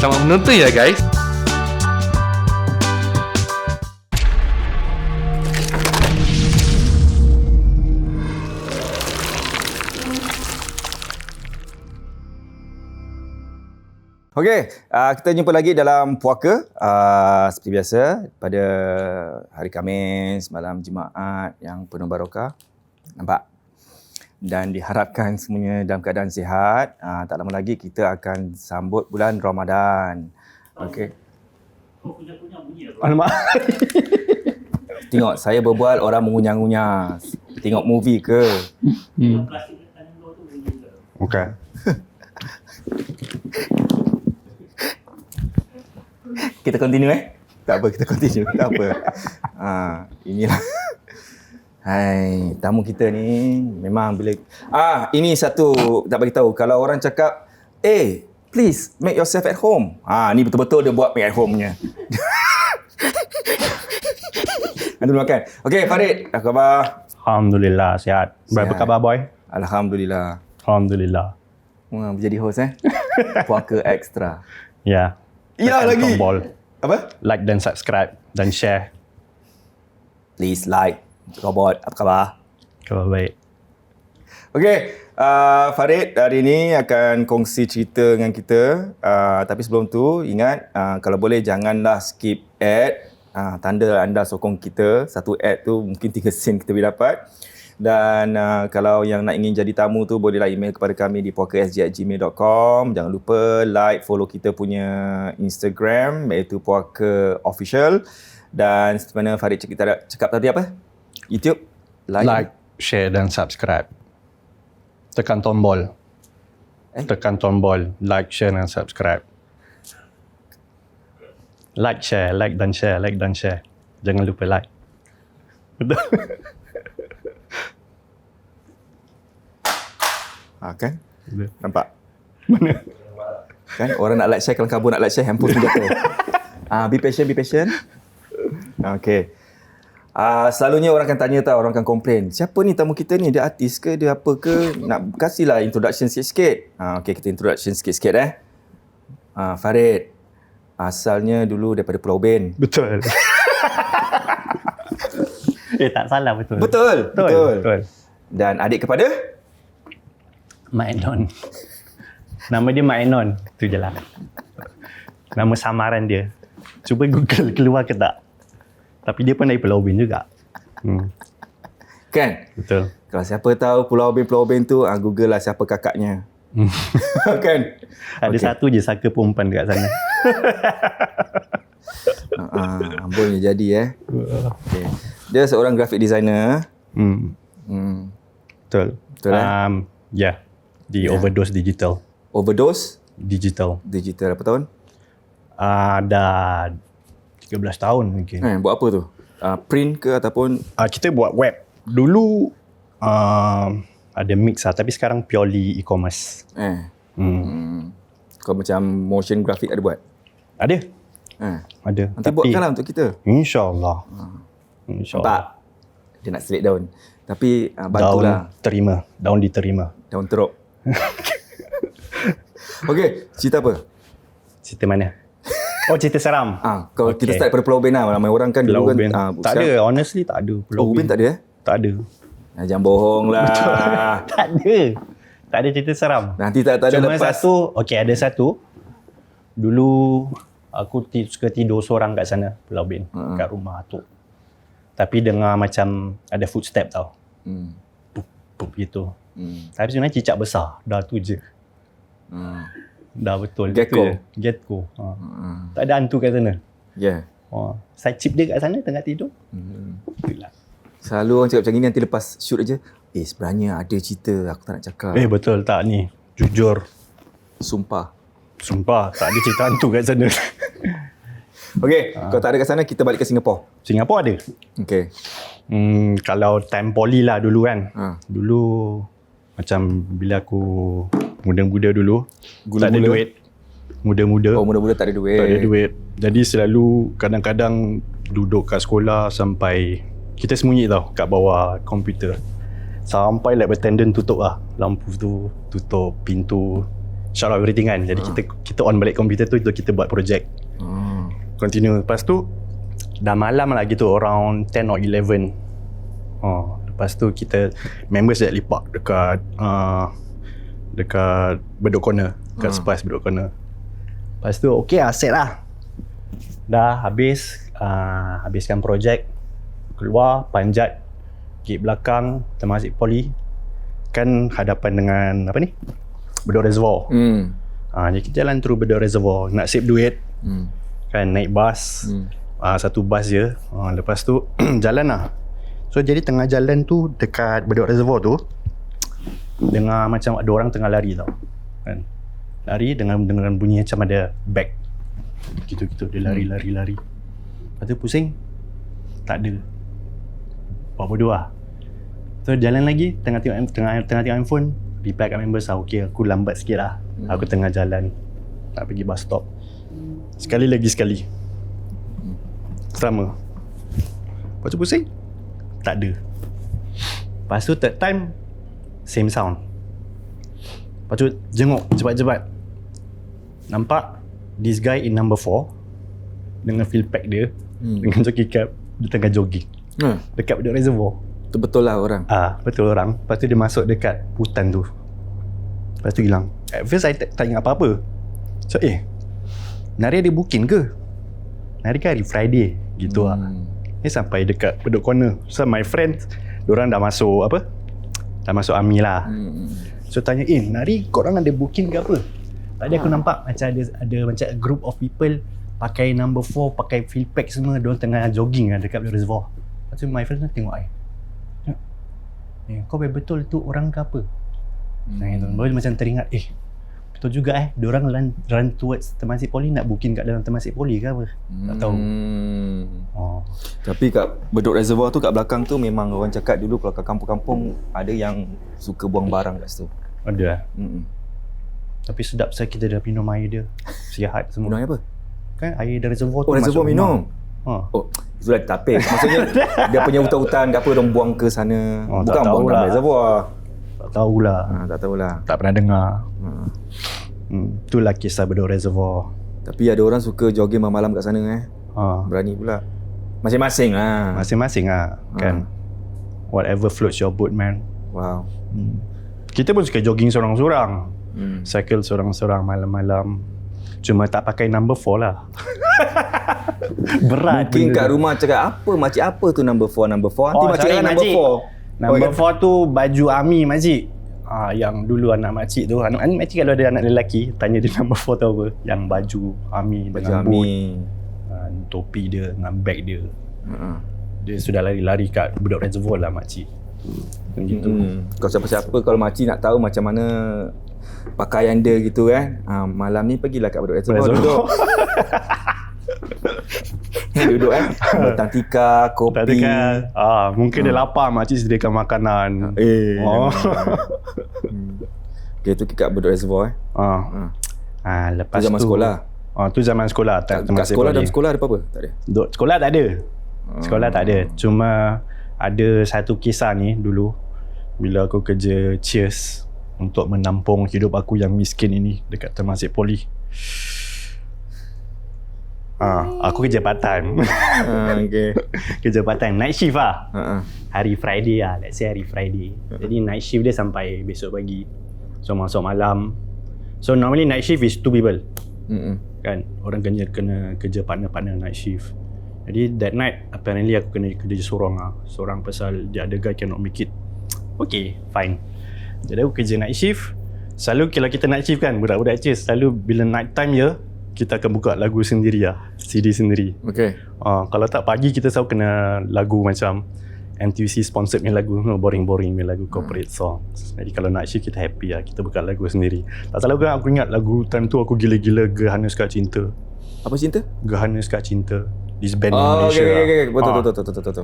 Selamat menonton ya guys. Okey, kita jumpa lagi dalam Puaka. Seperti biasa, pada hari Khamis, malam Jumaat yang penuh barakah. Nampak? Dan diharapkan semuanya dalam keadaan sihat. Tak lama lagi kita akan sambut bulan Ramadan. Okey. Punya bunyi apa? Alamak. Tengok, saya berbual orang mengunyah-ngunyah. Tengok movie ke? Plastik dekat tangan tu bunyi ke? Bukan. Kita continue Tak apa, kita continue. Tak apa. Inilah. Hai, tamu kita ni memang bila ini satu tak bagi tahu. Kalau orang cakap, please make yourself at home. Ni betul-betul dia buat make at home-nya. Anda makan. Okey, Farid, apa khabar? Alhamdulillah, sihat. Berapa Sihat. khabar, boy? Alhamdulillah. Alhamdulillah. Jadi host Puaka Extra. Ya. Ya Tekan lagi. tombol Apa? like dan subscribe dan share. Please like. Robot, apa khabar? Khabar baik. Okey, Farid hari ini akan kongsi cerita dengan kita. Tapi sebelum tu, ingat kalau boleh janganlah skip ad. Tanda anda sokong kita. Satu ad tu mungkin 3 sen kita boleh dapat. Dan kalau yang nak ingin jadi tamu tu, bolehlah email kepada kami di puakasg@gmail.com. Jangan lupa like, follow kita punya Instagram iaitu Puaka Official. Dan seperti mana Farid cakap tadi apa? YouTube? Like, share dan subscribe. Tekan tombol. Tekan tombol like, share dan subscribe. Like, share, like dan share, like dan share. Jangan lupa like. Betul. Kan? Betul. Nampak? Mana? Kan orang nak like share, kalau kabur nak like share, handphone tu jatuh. Be patient, be patient. Okay. Selalunya orang akan tanya tau, orang akan komplain. Siapa ni tamu kita ni? Dia artis ke? Dia apa ke? Nak kasihlah introduction sikit-sikit. Okay, kita introduction sikit-sikit Farid. Asalnya dulu daripada Pulau Ubin. Betul. Tak salah, betul. Betul. Dan adik kepada? Mak Enon. Nama dia Mak Enon. Tu je lah. Nama samaran dia. Cuba Google keluar ke tak. Tapi dia pun dari Pulau Ubin juga. Kan? Betul. Kalau siapa tahu Pulau Ubin tu, Google lah siapa kakaknya. Kan? Ada satu je saka perempuan dekat sana. Ambulnya jadi Okay. Dia seorang graphic designer. Betul. Betul Ya. Di Overdose Digital. Overdose Digital. Digital apa tahun? Dah 13 tahun mungkin. Buat apa tu? Print ke ataupun? Kita buat web. Dulu ada mix lah. Tapi sekarang purely e-commerce. Kau macam motion graphic ada buat? Ada. Ada. Nanti buatkanlah untuk kita. InsyaAllah. Nampak? Dia nak select daun. Tapi bantulah. Daun diterima. Daun teruk. Okey, cerita apa? Cerita mana? Oh, cerita seram. Kalau kita start pada Pulau Ubin lah. Ramai orang kan Pulau dulu Ubin. kan. Tak ada. Honestly tak ada. Pulau Ubin tak ada Tak ada. Jangan bohong lah. Tak ada. Tak ada cerita seram. Nanti tak ada Cuma lepas. ada satu. Dulu aku suka tidur seorang kat sana, Pulau Ubin, kat rumah atuk. Tapi dengar macam ada footstep tau. Pup gitu. Tapi sebenarnya cicak besar. Dah tu je. Dah betul. Gecko. Tu je. Gecko. Tak ada hantu kat sana. Ya. Side chip dia kat sana tengah tidur. Itulah. Selalu orang cakap macam ni, nanti lepas shoot aja. Sebenarnya ada cerita aku tak nak cakap. Betul tak ni? Jujur. Sumpah. Tak ada cerita hantu kat sana. Okey, kalau tak ada kat sana, kita balik ke Singapura. Singapura ada. Okey. Kalau time poly lah dulu kan. Dulu macam bila aku muda-muda dulu, tak ada duit. Muda-muda. Muda-muda tak ada duit. Tak ada duit. Jadi selalu kadang-kadang duduk kat sekolah sampai kita sembunyi tau kat bawah komputer. Sampai lab attendant tutup lah. Lampu tu tutup, pintu shut off everything kan. Jadi kita on balik komputer tu, kita buat projek. Continue. Lepas tu dah malam lah gitu, around 10 or 11. Lepas tu kita members dah lipat dekat Bedok Corner, dekat Spice Bedok Corner. Lepas tu okey lah, set lah. Dah habiskan projek, keluar panjat gate belakang Temasek Poly, kan hadapan dengan apa ni, Bedok Reservoir. Jadi kita jalan through Bedok Reservoir, nak save duit. Kan naik bas, satu bas je. Lepas tu jalan lah. So jadi tengah jalan tu dekat Bedok Reservoir tu, dengar macam ada orang tengah lari tau kan. Lari dengan bunyi macam ada bag gitu-gitu. Dia lari. Lepas tu pusing, tak ada. Buat bodoh lah. So jalan lagi, tengah tengok handphone, reply kat members lah, okay aku lambat sikit lah. Aku tengah jalan nak pergi bus stop. Sekali lagi sama. Lepas tu pusing, tak ada. Lepas tu third time, same sound. Lepas tu jenguk cepat-cepat, nampak this guy in number 4 dengan field pack dia, dengan jockey cap, dia tengah jogging dekat Bedok Reservoir. Tu betul lah orang. Betul orang. Lepas tu dia masuk dekat hutan tu. Lepas tu hilang. At first saya tak ingat apa-apa. So Nari ada booking ke? Nari kan hari Friday gitu lah. Sampai dekat Bedok Corner. So my friends, diorang dah masuk dah masuk army lah. So tanya, Nari korang ada booking ke apa? Tadi aku nampak macam ada macam a group of people pakai number 4, pakai field pack semua, diorang tengah jogging lah dekat Bedok Reservoir. Lepas tu my friend tengok kau betul tu orang ke apa? Baru macam teringat, betul juga diorang run towards Temasek Poly, nak booking kat dalam Temasek Poly ke apa? Tak tahu. Tapi kat Bedok Reservoir tu, kat belakang tu memang orang cakap dulu kalau kat kampung-kampung ada yang suka buang barang kat situ. Ada. Tapi sedap saya, kita dah minum air dia. Sihat semua. Minum air apa? Kan air dari reservoir tu. Reservoir masuk minum. rumah. Itulah tapis. Maksudnya dia punya hutan-hutan ke apa, orang buang ke sana. Bukan buang dalam reservoir. Tak tahulah. Tak tahulah. Tak pernah dengar. Itulah kisah Bedok Reservoir. Tapi ada orang suka jogging malam kat sana Berani pula. Masing-masing lah. Kan. Whatever floats your boat, man. Wow. Kita pun suka jogging seorang-seorang. Cycle seorang-seorang malam-malam. Cuma tak pakai number 4 lah. Berat. Mungkin kat rumah cakap apa, makcik apa tu number 4? Nanti makcik kan number 4. Number 4 tu baju army makcik. Yang dulu anak makcik tu, anak makcik kalau ada anak lelaki, tanya dia number 4 tahu apa? Yang baju army dengan boot, topi dia dengan bag dia. Dia sudah lari-lari kat Bedok Reservoir lah makcik. Gitu. Kalau siapa-siapa, kalau makcik nak tahu macam mana pakaian dia gitu kan, malam ni pergilah kat Bedok Reservoir. Duduk Batang tikar, kopi. Mungkin dia lapar, makcik sediakan makanan. Okay, tu kat Bedok Reservoir Lepas tu zaman sekolah. Tu zaman sekolah. Kat sekolah, dalam sekolah ada apa-apa? Tak ada? Sekolah tak ada. Sekolah tak ada. Cuma ada satu kisah ni dulu, bila aku kerja Cheers untuk menampung hidup aku yang miskin ini dekat Temasek Poly. Aku kerja part time. Okay. Kerja part time, night shift lah. Hari Friday lah, let's say hari Friday. Jadi night shift dia sampai besok pagi. So masuk malam. So normally night shift is 2 people. Kan, orang kena kerja partner night shift. Jadi that night apparently aku kena kerja seorang pasal the other guy cannot make it. Okay, fine. Jadi aku kerja night shift. Selalu kalau kita night shift kan, budak-budak Cheers, selalu bila night time je, kita akan buka lagu sendiri lah, CD sendiri. Okay. Kalau tak pagi, kita selalu kena lagu macam NTUC sponsored punya lagu, boring-boring punya lagu, corporate songs. Jadi kalau night shift kita happy lah, kita buka lagu sendiri. Tak salah kan, aku ingat lagu time tu aku gila-gila Gerhana Sekat Cinta. Apa cinta? Gerhana Sekat Cinta. This band Malaysia. Okay. Betul.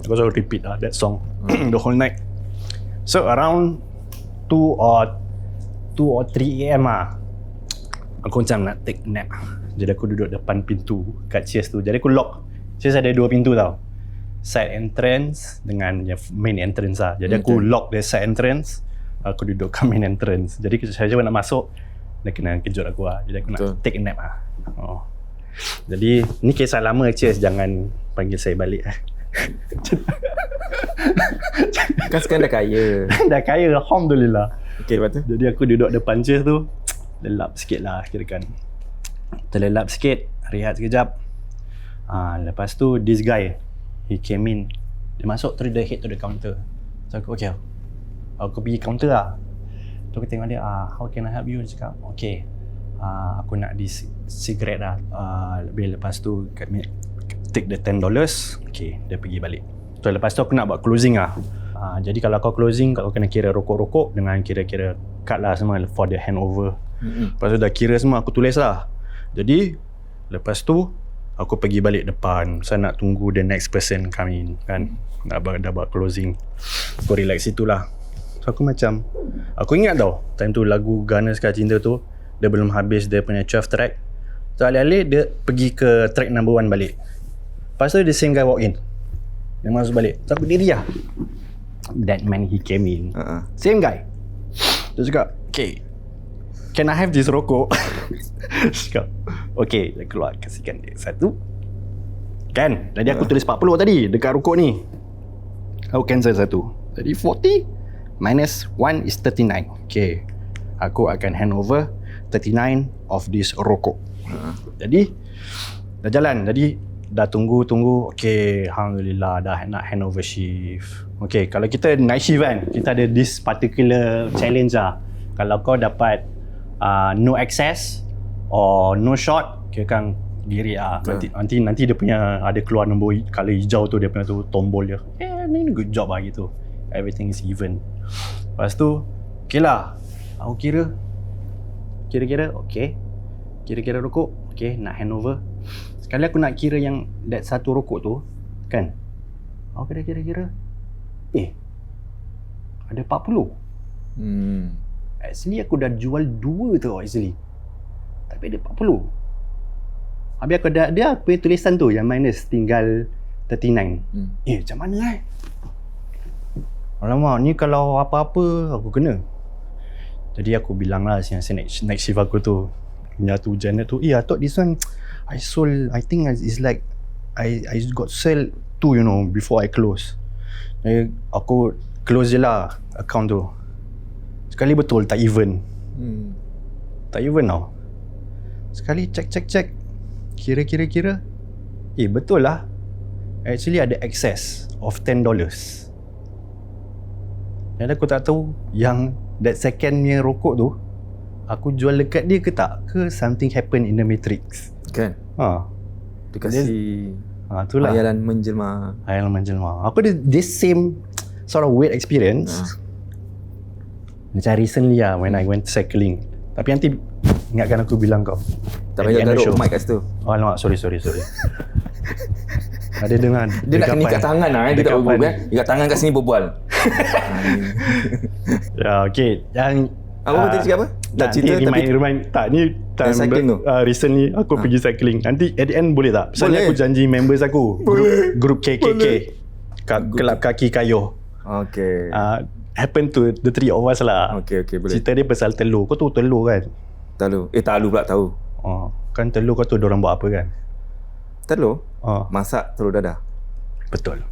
Aku selalu repeat lah that song the whole night. So around 2 or 3 AM lah, aku macam nak take nap. Jadi aku duduk depan pintu kat Cheers tu. Jadi aku lock. Cheers ada 2 pintu tau, side entrance dengan yang main entrance lah. Jadi aku lock the side entrance, aku duduk kat main entrance. Jadi saya cuba nak masuk, dia kena kejut aku lah. Jadi aku Betul. nak take a nap lah. Jadi ni kisah lama, cheers, jangan panggil saya balik. Kan sekarang dah kaya. Dah kaya, Alhamdulillah. Okay, lepas tu? Jadi aku duduk depan cheers tu, lelap sikit lah kirakan. Terlelap sikit, rehat sekejap. Lepas tu this guy, he came in. Dia masuk terus dia head to the counter. So aku okay, aku pergi counter lah. Tu aku tengok dia, how can I help you? Dia cakap, okay, aku nak this cigarette lah. Lepas tu take the $10. Okay, dia pergi balik. So lepas tu aku nak buat closing lah. Jadi kalau kau closing, kau kena kira rokok-rokok dengan kira-kira cut lah semua for the handover. Lepas tu dah kira semua, aku tulis lah. Jadi lepas tu aku pergi balik depan. Saya nak tunggu the next person come in kan. Dah buat closing. Aku relax situ lah. So aku macam, aku ingat tau time tu lagu Ghana Sekar Cinta tu, dia belum habis dia punya 12 track. So alih-alih dia pergi ke track number 1 balik. Lepas tu the same guy walk in. Dia masuk balik. So aku diri lah. That man he came in. Same guy. Dia cakap, okay, can I have this rokok? Dia cakap, okay, dia keluar kasihkan dia satu. Kan? Jadi aku tulis 40 tadi dekat rokok ni. Aku cancel satu. Jadi 40 minus 1 is 39. Okay, aku akan hand over 39 of this rokok. Jadi dah jalan. Jadi dah tunggu. Okay, Alhamdulillah dah nak handover shift. Okay, kalau kita night shift kan, kita ada this particular challenge lah. Kalau kau dapat no access or no shot, kira kan diri lah. Nanti dia punya ada keluar nombor color hijau tu, dia punya tu tombol dia. Ni good job lah gitu. Everything is even. Lepas tu, okay lah. Aku kira okay. Kira rokok, okay, nak handover. Sekali aku nak kira yang that satu rokok tu, kan, aku kira ada 40. Actually aku dah jual 2 tu actually, tapi ada 40. Habis aku dah dia punya tulisan tu yang minus tinggal 39. Macam mana alamak, ni kalau apa-apa aku kena. Jadi aku bilang lah siang next shift aku tu, punya tu Janet tu, I thought this one I sold, I think it's like I got sell 2 before I close. Aku close je lah account tu. Sekali betul tak even. Tak even tau. Sekali check kira betul lah. Actually ada excess of $10. Dan aku tak tahu yang that second punya rokok tu aku jual dekat dia ke tak, ke something happen in the matrix kan. Dia kasih itulah hayalan menjelma. Aku ada this same sort of weird experience macam recently lah when I went cycling. Tapi nanti ingatkan aku bilang kau. Tak payah garuk mic kat situ. Alamak, sorry. Ada dengar dia nak kena ikat tangan lah, dia tak berbual kan. Ikat tangan kat sini berbual. Ya, okay. Yang apa tadi cakap apa? Tak cerita remind tak ni time cycling tu. recently aku pergi cycling. Nanti at the end boleh tak? Misalnya aku janji members aku group KKK kelab kaki kayu. Okay. Happen to the 3 of us lah. Okay boleh. Cerita dia pasal telur. Kau tahu telur kan? Telur pula tahu. Kan telur kau tahu diorang buat apa kan? Telur? Masak telur dadah. Betul.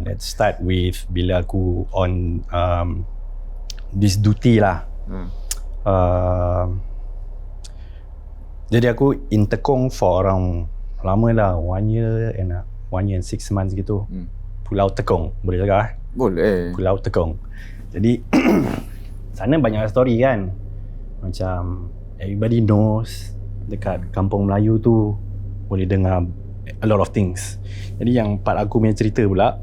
Let's start with bila aku on this duty lah. Jadi aku in Tekong for around lama lah, 1 year and 6 months gitu. Pulau Tekong, boleh cakap? Boleh. Pulau Tekong. Jadi sana banyak story kan. Macam everybody knows dekat kampung Melayu tu boleh dengar a lot of things. Jadi yang part aku punya cerita pula,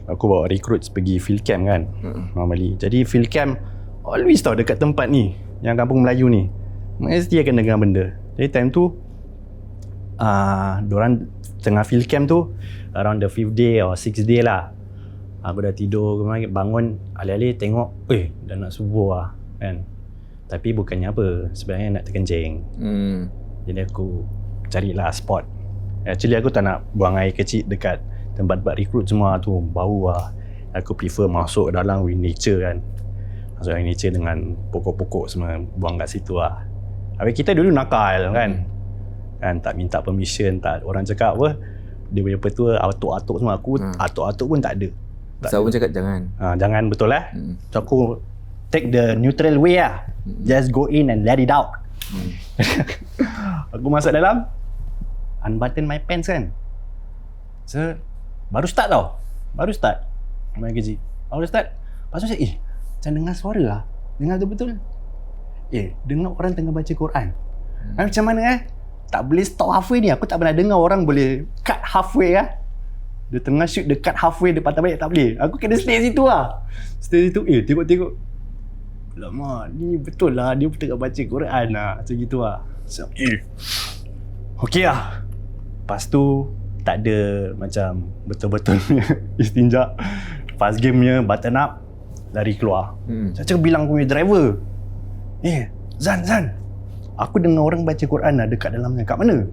aku bawa recruits pergi field camp kan. Normally. Jadi field camp always tau dekat tempat ni, yang kampung Melayu ni, mesti akan dengar benda. Jadi time tu diorang tengah field camp tu around the 5th day or 6th day lah. Aku dah tidur, bangun alih-alih tengok, dah nak subuh lah kan. Tapi bukannya apa, sebenarnya nak terkencing. Jadi aku carilah spot. Actually aku tak nak buang air kecil dekat tempat buat recruit semua tu, bau lah. Aku prefer masuk dalam with nature kan. masuk air nature dengan pokok-pokok semua buang kat situ lah. Habis kita dulu nakal kan. Kan tak minta permission, tak orang cakap apa, dia punya petua atuk-atuk semua. Aku atuk-atuk pun tak ada. Saya pun cakap jangan. Jangan betul lah. So aku take the neutral way lah. Just go in and let it out. Aku masuk dalam, unbutton my pants kan. So baru start tau. Baru start main kerja. Baru start. Lepas tu saya macam dengar suara lah. Dengar betul-betul. Dengar orang tengah baca Quran. Macam mana tak boleh stop halfway ni. Aku tak pernah dengar orang boleh cut halfway lah. Dia tengah shoot, dia cut halfway, dia patah balik, tak boleh. Aku kena stay situ lah. Stay situ, tengok-tengok. Lama, ni betul lah, dia tengah baca Quran lah. Macam gitu lah. So, okey lah. Lepas tu, tak ada macam betul-betul istinja. Pas gamenya, button up, lari keluar. Saya cakap bilang aku punya driver. Zan. Aku dengar orang baca Quran lah dekat dalamnya. Kat mana?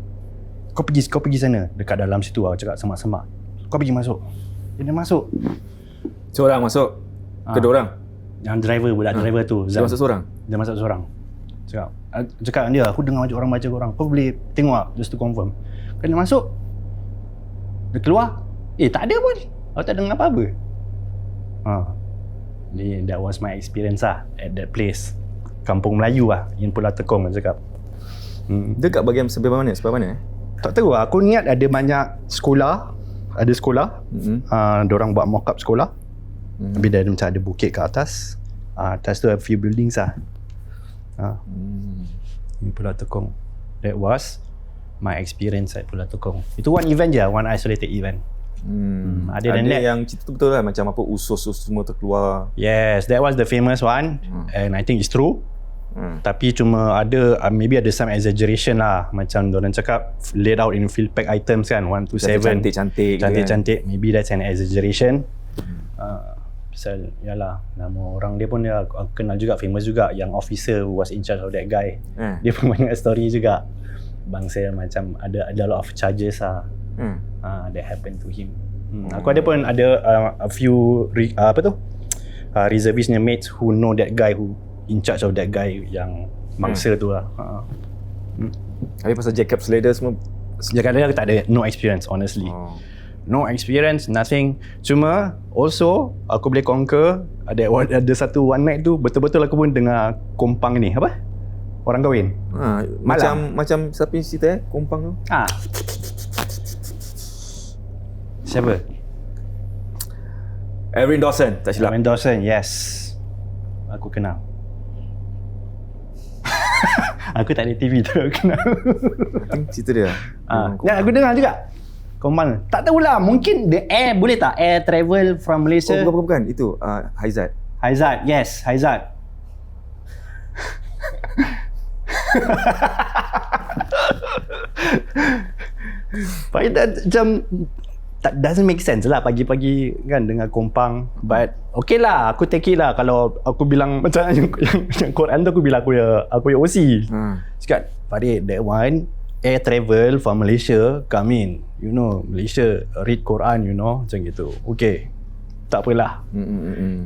Kau pergi sana. Dekat dalam situ lah. Aku cakap semak-semak. Kau pergi masuk. Dia masuk. Seorang masuk? Kedua orang? Yang driver, budak driver tu. Dia masuk seorang? Dia masuk seorang. Cakap dengan dia, aku dengar orang baca Quran. Kau boleh tengok tak? Just to confirm. Kan dia masuk. Dia keluar. Tak ada pun. Aku tak dengar apa-apa. That was my experience lah at that place. Kampung Melayu lah, in Pulau Tekong dia cakap. Dekat bahagian sebelah mana? Sebelah mana? Tak tahu lah, aku ingat ada banyak sekolah. Ada sekolah, diorang buat mock-up sekolah. Habis dia ada macam ada bukit kat atas. Atas tu a few buildings lah. In Pulau Tekong. That was my experience at Pulau Tekong. Itu one event je, one isolated event. Ada yang cerita tu betul lah, macam apa usus semua terkeluar. Yes, that was the famous one. And I think it's true. Tapi cuma ada maybe ada some exaggeration lah. Macam diorang cakap laid out in field pack items kan, 1 to 7 cantik-cantik cantik-cantik. Maybe that's an exaggeration. Pasal yalah, nama orang dia pun dia aku kenal juga, famous juga, yang officer who was in charge of that guy. Dia pun banyak story juga. Bangsa macam ada a lot of charges lah. That happened to him. Aku ada pun ada a few reservistnya mates who know that guy, who in charge of that guy yang mangsa tu lah. Habis pasal Jacob Slater semua, Jacob Slater aku tak ada, no experience honestly. No experience, nothing. Cuma also aku boleh conquer ada satu one night tu betul-betul aku pun dengar kompang ni apa? Orang kahwin. Macam siapa yang cerita kompang tu? Siapa? Erin Dawson, tak silap. Erin Dawson, yes. Aku kenal. Aku tak ada TV tu, aku kenal. Cerita dia. Aku dengar juga. Kompang. Tak tahulah, mungkin the air boleh tak? Air travel from Malaysia. Bukan. Itu Haizat. Haizat, yes, Haizat. Macam tak doesn't make sense lah pagi-pagi kan dengan kompang, but okay lah, aku take it lah. Kalau aku bilang macam yang Quran tu, aku bilang aku ya OC. Cakap Farid, that one air travel from Malaysia come in, you know, Malaysia read Quran, you know, macam gitu. Okay, tak apalah.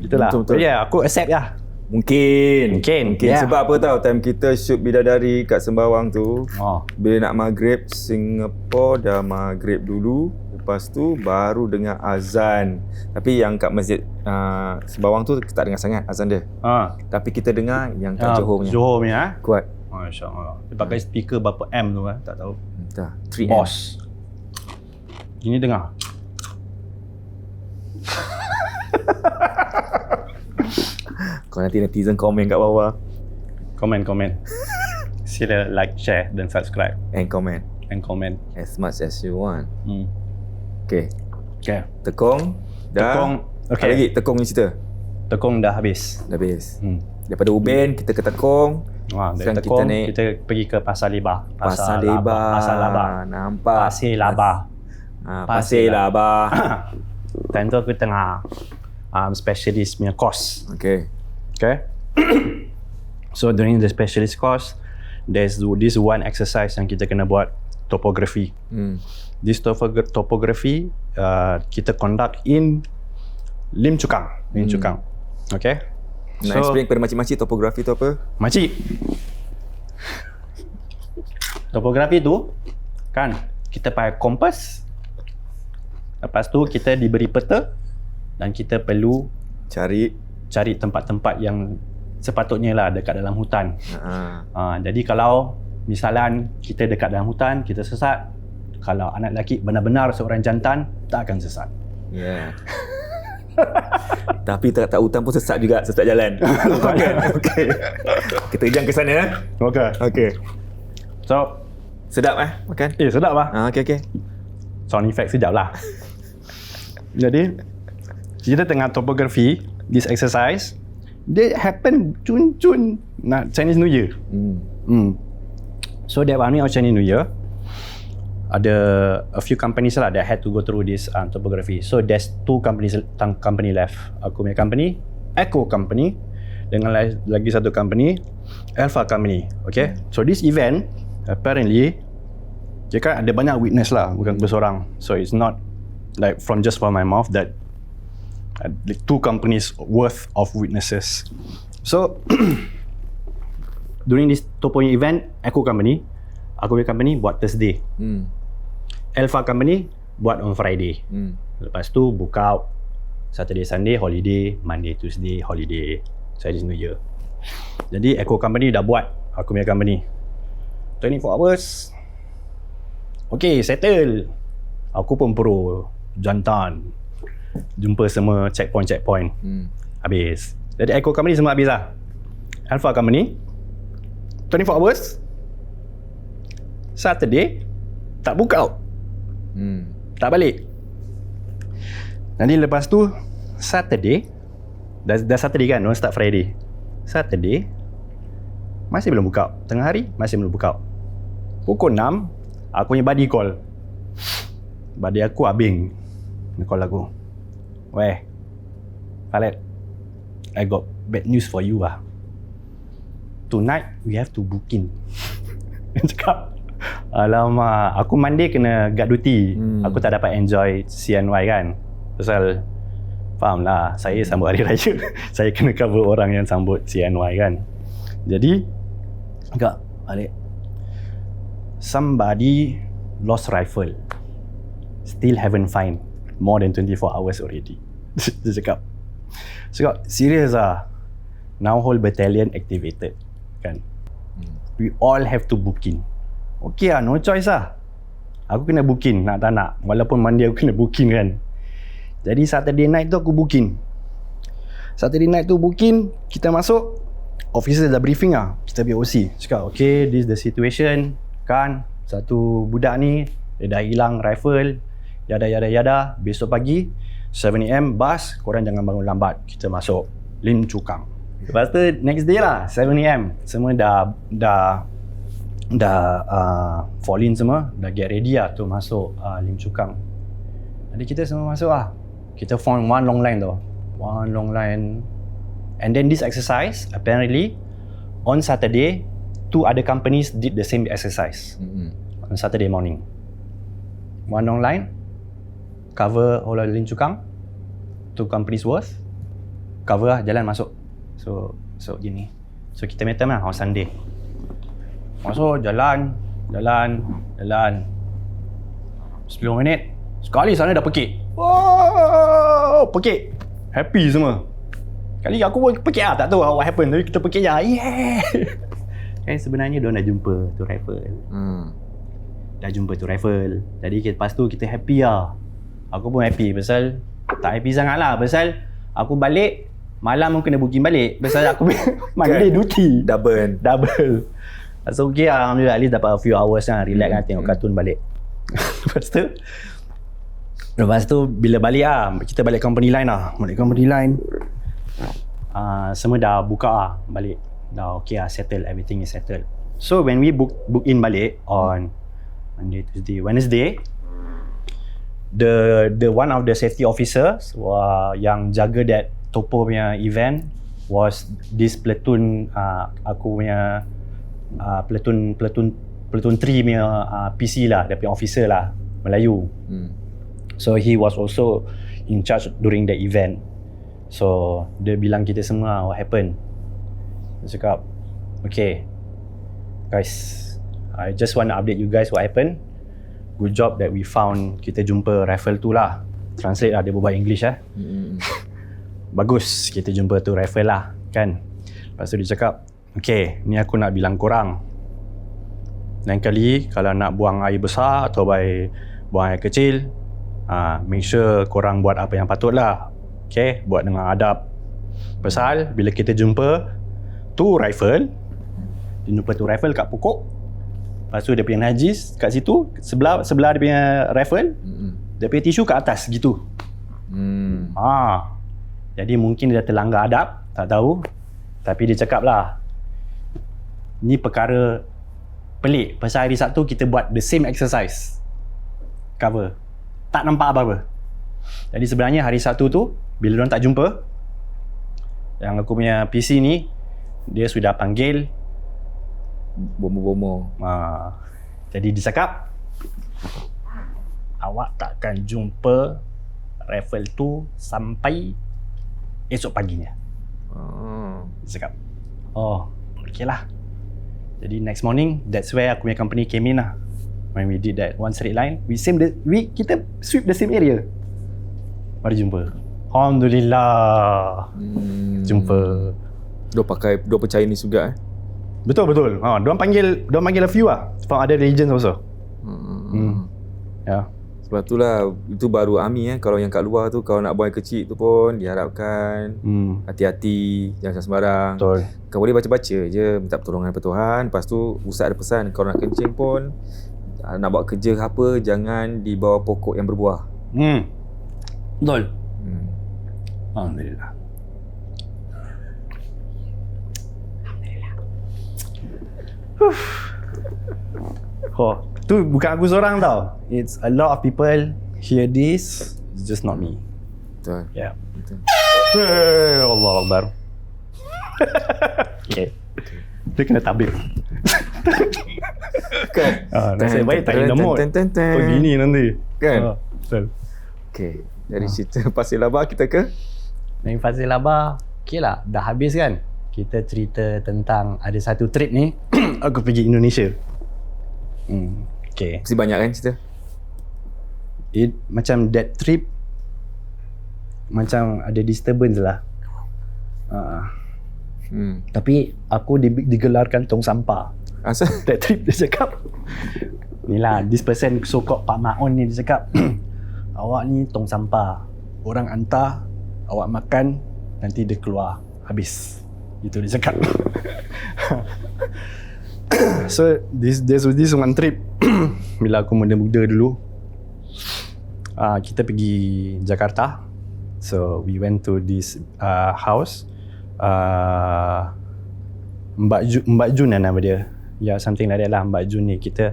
Itulah. Betul. Yeah, aku accept lah. Mungkin yeah. Sebab apa tahu, time kita shoot Bidadari kat Sembawang tu, bila nak maghrib, Singapore dah maghrib dulu, lepas tu baru dengar azan. Tapi yang kat masjid Sembawang tu tak dengar sangat azan dia. Tapi kita dengar yang kat Johor punya. Johor punya kuat. Masya-Allah. Dia pakai speaker berapa M tu tak tahu. Entah, 3M. Boss. Ini dengar. Kau nanti netizen komen kat bawah. Komen. Sila like, share dan subscribe. And comment as much as you want. Okay. Tekong dah. Okay. Lagi Tekong ni cerita. Tekong dah habis. Daripada Ubin kita ke Tekong. Dari Tekong kita pergi ke Pasar Lebah. Pasar Lebah. Nampak. Pasir Labah. Pasir Labah. Time tu aku tengah specialist punya course. Okay. So during the specialist course, there's this one exercise yang kita kena buat, topography. This topography kita conduct in Lim Chu Kang. Okay. Nak explain kepada makcik-makcik topografi tu apa? Makcik, topografi tu kan kita pakai kompas. Lepas tu kita diberi peta dan kita perlu cari tempat-tempat yang sepatutnya lah dekat dalam hutan. Jadi kalau misalan kita dekat dalam hutan, kita sesat. Kalau anak lelaki benar-benar seorang jantan, tak akan sesat. Yeah. Tapi tak hutan pun sesat juga, sesat jalan. Okey. Kita jang ke sana. Okey. So, Sedap makan? sedap lah. Okey. Sound effect sekejap lah. Jadi, kita tengah topografi, this exercise, dia happen cun nak Chinese New Year. So, that one week of Chinese New Year, ada a few companies lah that had to go through this topography. So, there's two company left. Aku punya company, Echo Company, dengan lagi satu company, Alpha Company. Okay? So, this event, apparently, dia kan ada banyak witness lah, bukan bersorang. So, it's not like from my mouth that like two companies worth of witnesses. So, during this Topo event, Echo Company, aku punya company buat Thursday. Alpha Company buat on Friday. Lepas tu book out Saturday, Sunday, holiday. Monday, Tuesday, holiday. Chinese New Year. Jadi Echo Company dah buat aku punya company 24 hours. Okay, settle. Aku pun pro, jantan. Jumpa semua checkpoint. Habis. Jadi Echo Company semua habis lah. Alpha Company 24 hours. Saturday tak book out. Tak balik. Nanti lepas tu Saturday dah Saturday kan, don't start Friday. Saturday masih belum book out. Tengah hari masih belum book out. Pukul 6 aku punya buddy call. Buddy aku Abing. Dia call aku. Weh, Khaled, I got bad news for you lah. Tonight we have to book in. Dia cakap, alamak, aku Monday kena guard duty. Aku tak dapat enjoy CNY kan. Pasal faham lah, saya sambut hari raya. Saya kena cover orang yang sambut CNY kan. Jadi agak balik, somebody lost rifle, still haven't find, more than 24 hours already. Dia cakap serious lah. Now whole battalion activated kan. We all have to book in. Okay lah, no choice lah. Aku kena booking, nak tak nak. Walaupun Monday aku kena booking kan. Jadi Saturday night tu aku booking. Kita masuk, officer dah briefing lah. Kita pergi OC. Cakap, okay, this is the situation. Kan, satu budak ni, dia dah hilang rifle. Yada. Besok pagi, 7am, bus, korang jangan bangun lambat. Kita masuk Lim Chu Kang. Lepas tu, next day lah, 7am. Semua dah fall in semua, dah get ready lah tu masuk Lim Chu Kang. Jadi kita semua masuk lah. Kita form one long line. And then this exercise, apparently on Saturday, two other companies did the same exercise on Saturday morning. One long line, cover whole of Lim Chu Kang, two companies worth, cover lah, jalan masuk. So gini. So kita meet time lah on Sunday. Masuk, jalan 10 minit sekali sana dah pekik. Wow, pekik, happy semua. Kali aku pun pekik lah, tak tahu what happened, tapi kita pekik je. Yeah. Kan sebenarnya diorang dah jumpa tu rifle. Jadi lepas tu kita happy lah. Aku pun happy pasal tak happy sangat lah pasal aku balik malam pun kena booking balik pasal aku Monday duty double. So okay lah, alhamdulillah, at least dapat a few hours lah, relax lah, tengok kartun balik. Lepas tu bila balik lah, kita balik company line. Semua dah buka lah balik, dah okay lah, settle, everything is settled. So when we book in balik on Monday, Tuesday, Wednesday, the one of the safety officers yang jaga that Topo punya event was this platoon, aku punya platoon 3 punya PC lah, dia punya officer lah, Melayu. So he was also in charge during the event. So dia bilang kita semua what happened. Dia cakap, okay guys, I just want to update you guys what happened. Good job that we found, kita jumpa rifle tu lah. Translate lah, dia berbual English Bagus kita jumpa tu rifle lah kan. Lepas tu dia cakap, okay, ni aku nak bilang korang, lain kali kalau nak buang air besar atau buang air kecil, make sure korang buat apa yang patut lah. Okay, buat dengan adab. Pasal bila kita jumpa tu rifle, dia jumpa tu rifle kat pokok, lepas tu dia punya najis kat situ, sebelah dia punya rifle, dia punya tisu kat atas gitu. Jadi mungkin dia terlanggar adab, tak tahu. Tapi dia cakap lah, ni perkara pelik. Pasal hari Sabtu kita buat the same exercise, cover, tak nampak apa-apa. Jadi sebenarnya hari Sabtu tu, bila diorang tak jumpa, yang aku punya PC ni, dia sudah panggil Bomo-bomo. Jadi dia cakap, awak takkan jumpa rifle tu sampai esok paginya. Dia cakap, oh, okay lah. Jadi next morning, that's where aku punya company came in lah. When we did that one straight line, kita sweep the same area. Baru jumpa. Alhamdulillah. Jumpa. Dia percaya ni juga Betul. Diorang panggil a few lah from other religions also. Ya. Sebab itulah, itu baru army kalau yang kat luar tu, kalau nak buang air kecil tu pun diharapkan hati-hati, jangan sembarang. Betul. Kau boleh baca-baca je, minta pertolongan daripada Tuhan. Lepas tu ustaz ada pesan, kalau nak kencing pun, nak buat kerja ke apa, jangan di bawah pokok yang berbuah. Betul. Alhamdulillah. Tu bukan aku seorang tau. It's a lot of people hear this. It's just not me. Betul. Yeah. Betul. Allah Akbar. Okay. Dia kena tabir. Kan? Nasib baik tak in the mood. Begini nanti. Kan? Betul. Okay. Dari cerita Pasir Laba kita ke? Dari Pasir Laba, okay lah. Dah habis kan? Kita cerita tentang ada satu trip ni. Aku pergi Indonesia. Okay. Mesti banyak kan cerita? Macam that trip, macam ada disturbance lah. Tapi aku digelarkan tong sampah. Asal? That trip dia cakap, ni lah, this person so-called Pak Ma'on ni, dia cakap, awak ni tong sampah. Orang hantar, awak makan, nanti dia keluar. Habis. Gitu dia cakap. So this one trip bila aku muda-muda dulu, kita pergi Jakarta. So we went to this house, Mbak Jun nama dia. Yeah, something like that lah. Mbak Jun ni, kita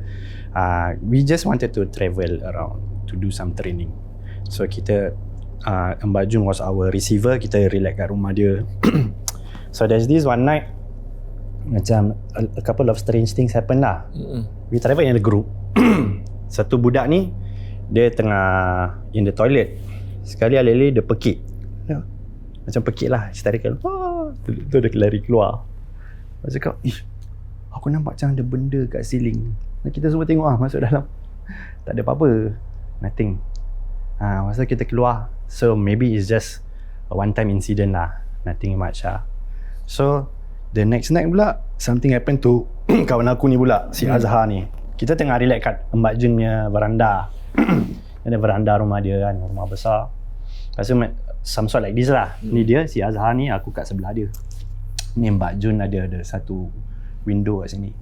we just wanted to travel around to do some training. So kita Mbak Jun was our receiver. Kita relax kat rumah dia. So there's this one night, macam a couple of strange things happen lah. We travel in a group. Satu budak ni, dia tengah in the toilet. Sekali alih-alih dia pekik. Macam pekik lah, hysterical. Tu dia lari keluar. Dia cakap, aku nampak macam ada benda kat ceiling. Dan kita semua tengok masuk dalam. Tak ada apa-apa. Nothing. Masa kita keluar, so maybe it's just a one time incident lah. Nothing much lah. So the next night pula, something happen to kawan aku ni pula, si Azhar ni. Kita tengah relax kat Mbak Jun punya veranda. Ada veranda rumah dia kan, rumah besar. Lepas tu some sort like this lah. Ni dia, si Azhar ni, aku kat sebelah dia. Ni Mbak Jun ada satu window kat sini.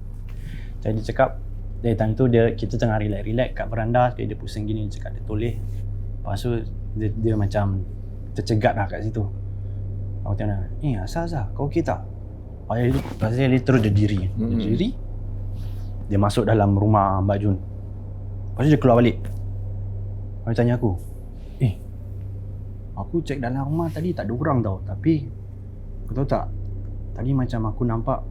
Jadi dia cakap, dari time tu kita tengah relax kat veranda, dia pusing gini, dia cakap dia toleh. Lepas tu dia macam tercegat lah kat situ. Aku tanya, asal kau okey tak? Lepas dia terus dia diri. Dia diri, dia masuk dalam rumah Mbak Jun. Lepas tu dia keluar balik. Dia tanya aku, aku cek dalam rumah tadi tak ada orang tau. Tapi kau tahu tak, tadi macam aku nampak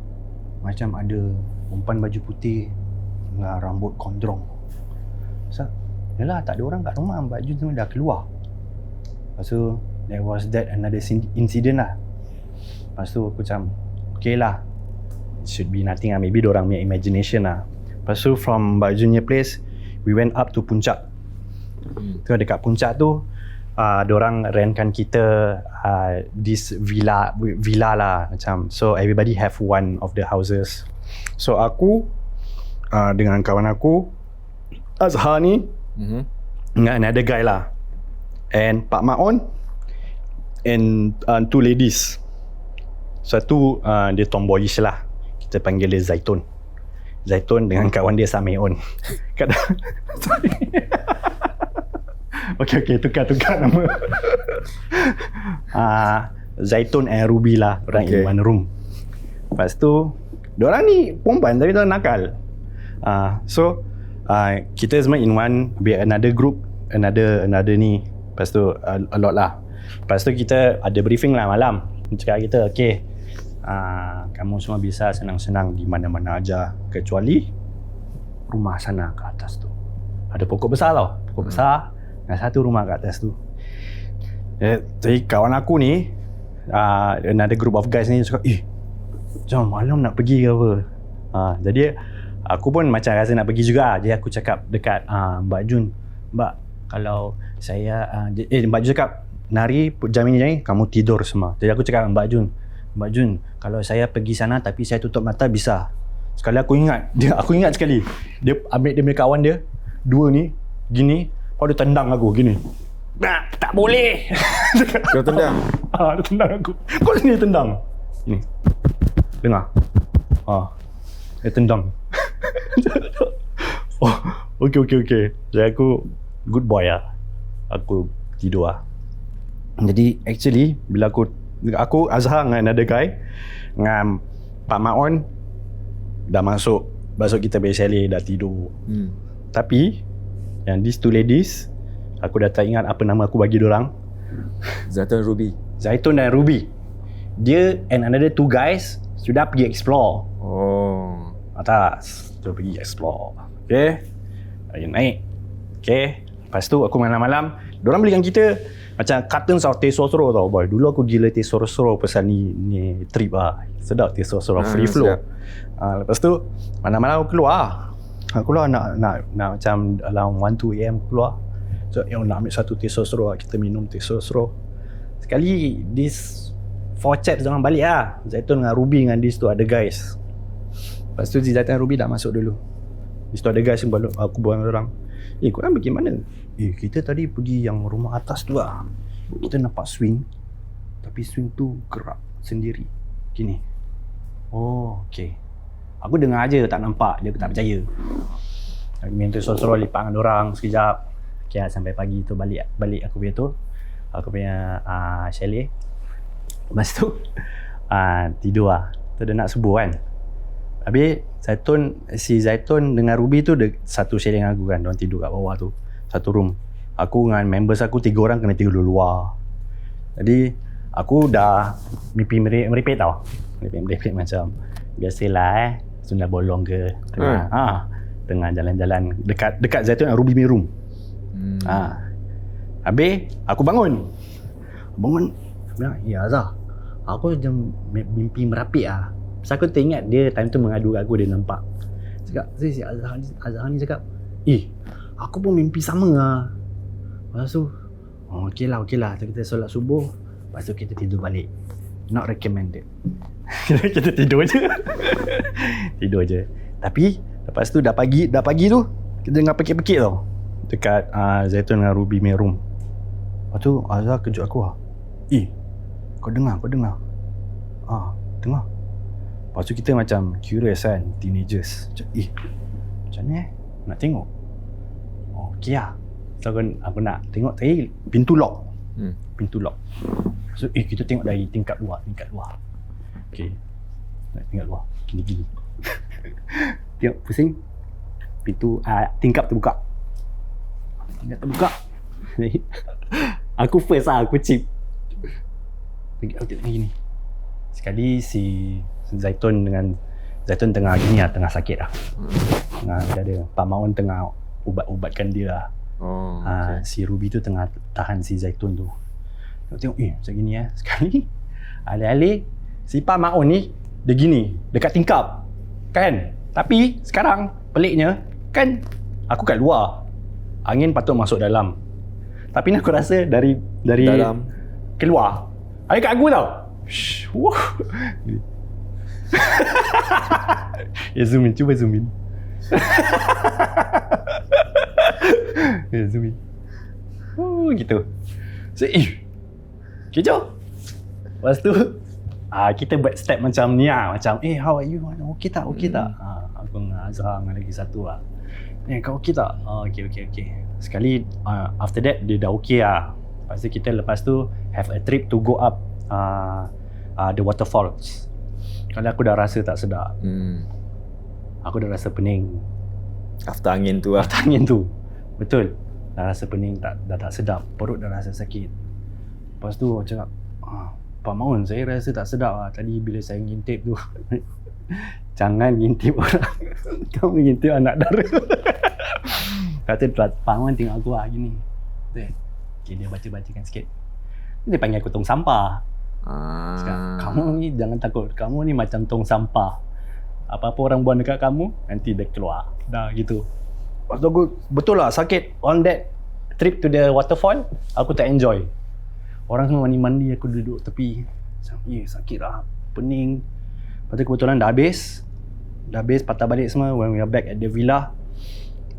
macam ada perempuan baju putih dengan rambut gondrong. Yalah, tak ada orang kat rumah. Mbak Jun semua dah keluar. Lepas tu there was that another incident lah. Lepas tu aku macam okay lah, it should be nothing lah, maybe dorang punya imagination lah. Lepas tu from Mbak Jun punya place, we went up to Puncak. Tu dekat Puncak tu dorang rentkan kita this villa lah macam, so everybody have one of the houses. So aku dengan kawan aku Azhar ni dengan another guy lah, and Pak Maon and two ladies. Satu dia tomboyish lah, kita panggil dia Zaitun. Zaitun dengan kawan dia Sameon. Okay, tukar nama. Zaitun and Ruby lah, orang in one room. Lepas tu diorang ni perempuan tapi diorang nakal. So kita semua in one, be another group, another ni. Lepas tu a lot lah. Lepas tu kita ada briefing lah malam. Cakap kita, okay, kamu semua bisa senang-senang di mana-mana aja kecuali rumah sana ke atas tu. Ada pokok besar tau, pokok besar dan satu rumah kat atas tu. Jadi kawan aku ni, another group of guys ni cakap, jom malam nak pergi ke apa. Jadi aku pun macam rasa nak pergi juga. Jadi aku cakap dekat Mbak Jun, Mbak, kalau saya Mbak Jun cakap, Nari jam ini kamu tidur semua. Jadi aku cakap Mbak Jun, kalau saya pergi sana tapi saya tutup mata bisa. Sekali aku ingat sekali, dia ambil dia punya kawan dia, dua ni gini, lepas dia tendang aku gini. Tak boleh. Kau tendang? Dia tendang aku. Kau sendiri tendang. Ni. Dengar. Dia tendang. Okay. Jadi aku good boy lah. Aku tidur lah. Jadi actually bila aku Azhar dengan another guy dengan Pak Maon dah masuk kita punya chalet, dah tidur. Tapi yang these two ladies, aku dah tak ingat apa nama aku bagi dorang. Zaitun dan Ruby. Dia and another two guys sudah pergi explore. Atas tu pergi explore. Okay, naik. Okay, lepas tu aku malam-malam dorang belikan kita macam cartons of Tesosro tau boy. Dulu aku gila Tesosro pasal ni trip lah. Sedap Tesosro, free flow. Lepas tu malam-malam aku keluar. nak macam dalam 1-2 AM keluar. So nak ambil satu Tesosro, kita minum Tesosro. Sekali this 4 chaps jangan balik lah. Zaitun dengan Ruby dengan these tu ada guys. Lepas tu Zaitun dan Ruby dah masuk dulu. These tu ada guys yang aku buang orang. Korang pergi mana? Kita tadi pergi yang rumah atas tu lah. Kita nampak swing, tapi swing tu gerak sendiri gini. Okay. Aku dengar aje, tak nampak. Dia tak percaya. Aku minta sorok lipat dengan orang sekejap. Okay, sampai pagi tu balik aku punya chalet. Lepas tu tidur lah. Tu dia nak subuh kan. Habis si Zaitun dengan Ruby tu satu chalet dengan aku kan. Diorang tidur kat bawah tu, satu room. Aku dengan members aku 3 orang kena tidur luar. Jadi aku dah mimpi meripik tau. Meripik macam biasalah Sunda bolong ke tengah jalan-jalan dekat Zaitun dan Ruby punya room. Habis aku bangun bilang, Azhar, aku macam mimpi merapik lah. Pasal aku teringat dia time tu mengadu kat aku, dia nampak. Cakap, si Azhar ni cakap, aku pun mimpi sama lah. Lepas tu, okey lah. Kita solat subuh, lepas tu kita tidur balik. Not recommended. Kita tidur je. Tapi lepas tu dah pagi tu, kita dengar pekik-pekik tau dekat Zaitun dengan Ruby punya room. Lepas tu Azhar kejut aku lah. Kau dengar? Dengar. Lepas tu kita macam curious kan, teenagers. Macam macam ni nak tengok. Okey lah. So aku nak tengok tadi pintu lock. So kita tengok dari tingkat luar. Okey. Nak tingkat luar. Gini. Tengok pusing. Pintu tingkap terbuka. Aku first lah, aku chip. Tengok gini. Sekali si Zaitun tengah gini lah, tengah sakit lah. Dia ada Pak Maun tengah ubat-ubatkan dia lah. Okay. Si Ruby tu tengah tahan si Zaitun tu. Aku tengok macam gini sekali alih-alih si Pak Maun ni dia gini dekat tingkap kan. Tapi sekarang peliknya kan aku kat luar, angin patut masuk dalam, tapi ni aku rasa dari Dalam. keluar ada kat aku tau. Shh, wah. Zoom in, cuba zoom in. Zoom in. Gitu. So, kecoh. Lepas tu kita buat step macam ni macam how are you? Okey tak? Okey tak? Aku dengan Azhar dengan lagi satu kau okey tak? Okey. Sekali after that dia dah okey Lepas tu have a trip to go up the waterfalls. Kalau aku dah rasa tak sedap. Aku dah rasa pening. After angin tu After angin tu. Betul. Dah rasa pening, dah tak sedap. Perut dah rasa sakit. Lepas tu aku cakap, Pak Maun, saya rasa tak sedap tadi bila saya ngintip tu. Jangan ngintip orang. Kamu ngintip anak dara. Kata Pak Maun tengok aku gini. Okay, dia baca-bacakan sikit. Dia panggil aku tong sampah. Cakap, kamu ni jangan takut. Kamu ni macam tong sampah. Apa-apa orang buang dekat kamu, nanti dia keluar. Dah gitu. Lepas tu aku, betul lah sakit. On that trip to the waterfall, aku tak enjoy. Orang semua mandi-mandi, aku duduk tepi. Macam, sakit lah. Pening. Lepas tu kebetulan dah habis, patah balik semua. When we are back at the villa,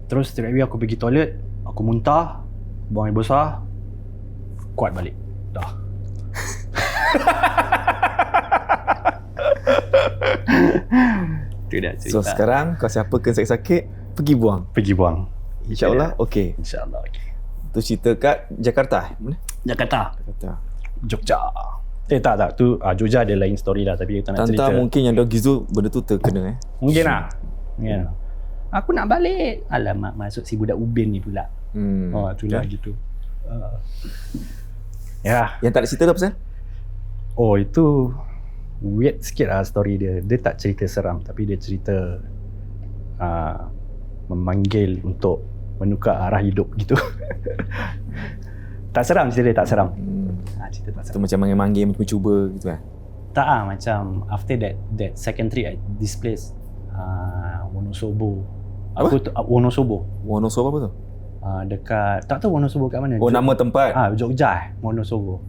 terus straight away aku pergi toilet. Aku muntah, buang air besar, kuat balik. Dah. Itu dah cerita. So sekarang kau siapa ke sakit-sakit, pergi buang. InsyaAllah okey. InsyaAllah okey. Tu cerita kat Jakarta. Mana? Jakarta. Jogja. Tak. Tu Jogja ada lain story lah, tapi kita nak cerita. Tanta mungkin yang dah gizu benda tu terkena Mungkin lah. Yeah. Aku nak balik. Alamak, masuk si budak Ubin ni pula. Itulah gitu. Ya. Yang tak ada cerita tu apa pasal? Oh, itu weird sikit lah story dia. Dia tak cerita seram, tapi dia cerita memanggil untuk menukar arah hidup gitu. Tak seram cerita dia, tak seram. Cerita tak Tu seram. macam manggil-manggil, cuba gitu kan? Tak macam after that second trip at this place, Wonosobo. Wonosobo. Wonosobo apa tu? Dekat, tak tahu Wonosobo kat mana. Nama tempat? Jogja, Wonosobo.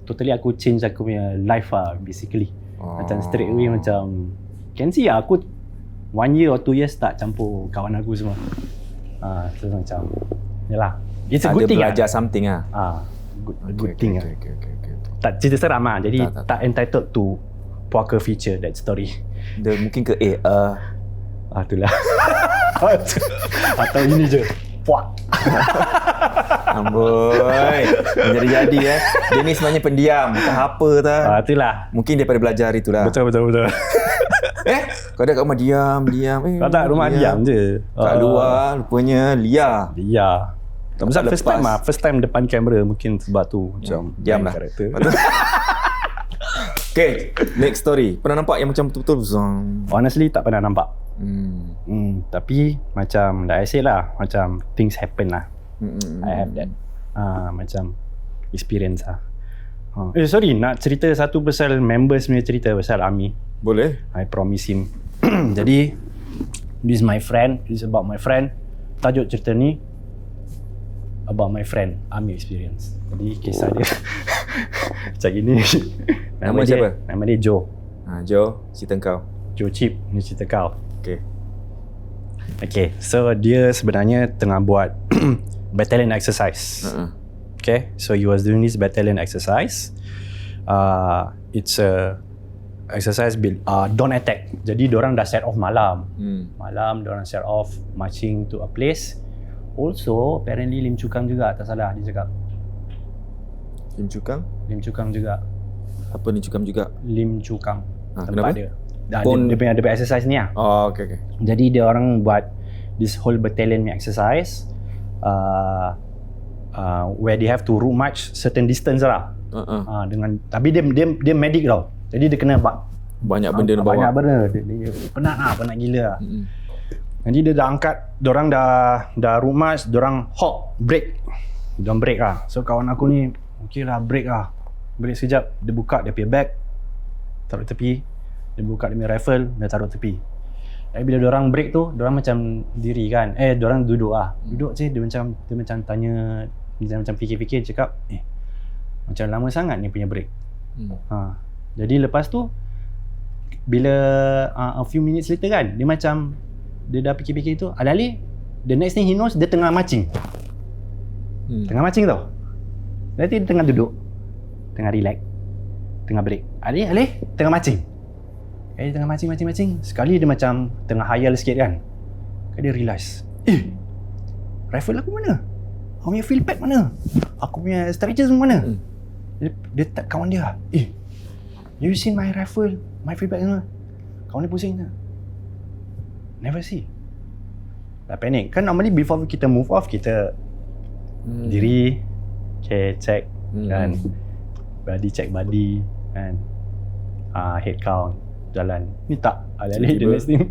Totally aku change aku punya life basically. Macam straight away macam can see aku 1 year or 2 years tak campur kawan aku semua. Terus macam yalah, it's a good thing belajar something good thing okay. Tak cerita seram jadi tak. tak entitled to puaka feature that story. Dia mungkin ke Itulah. Atau ini je puak. Amboi, jadi dia ni sebenarnya pendiam, bukan apa tak. Itulah. Mungkin daripada belajar itulah. Betul. Kau ada kat rumah diam. Kau tak rumah diam je. Kat luar rupanya liar. Tak pasal first time depan kamera mungkin sebab tu macam diam lah. Karakter. Okay, next story. Pernah nampak yang macam betul-betul zong? Honestly tak pernah nampak. Tapi macam dah I say lah, macam things happen lah. I have that macam experience lah. Sorry, nak cerita satu pasal members punya cerita pasal Ami. Boleh. I promise him. Jadi this is my friend, this is about my friend. Tajuk cerita ni about my friend Ami experience. Jadi kisah dia macam gini. Nama siapa? Nama dia Joe. Joe, cerita kau. Joe Chip, ni cerita kau. Okay, so dia sebenarnya tengah buat battalion exercise. Okay, so he was doing this battalion exercise. It's a exercise build dawn attack. Jadi diorang dah set off malam. Malam diorang set off marching to a place. Also apparently Lim Chu Kang juga, tak salah dia cakap. Lim Chu Kang? Lim Chu Kang juga. Apa ni Chu Kang juga? Lim Chu Kang. Kenapa? Tempat dia. Dia punya exercise ni lah. Okay. Jadi dia orang buat this whole battalion punya exercise where they have to route march certain distance lah. Dengan tapi dia medic tau. Jadi dia kena banyak benda dia bawa. Banyak benda. Dia penat gila lah. Jadi dia dah angkat, diorang dah route march, diorang halt, break Diorang break lah. So kawan aku ni, okay lah break lah. Break sekejap, dia buka dia punya bag, taruh tepi. Dia buka dia punya rifle, dia taruh tepi. Tapi bila diorang break tu, diorang macam diri kan. Diorang duduk lah. Duduk je, dia macam tanya, dia macam fikir-fikir, cakap, macam lama sangat ni punya break. Jadi lepas tu, bila a few minutes later kan, dia dah fikir-fikir tu, alih-alih, the next thing he knows, dia tengah marching. Tengah marching tau. Nanti dia tengah duduk, tengah relax, tengah break. Alih, tengah marching. Dia tengah marching. Sekali dia macam tengah hayal sikit kan. Dia realise, rifle aku mana? Aku punya field pack mana? Aku punya strategy semua mana? Dia tap kawan dia. You seen my rifle? My field pack semua? Kawan dia pusing tak? Never see. Dah panic. Kan normally before kita move off, kita diri, check kan. Check body kan. Head count, jalan. Ni tak. Alih-alih dia next thing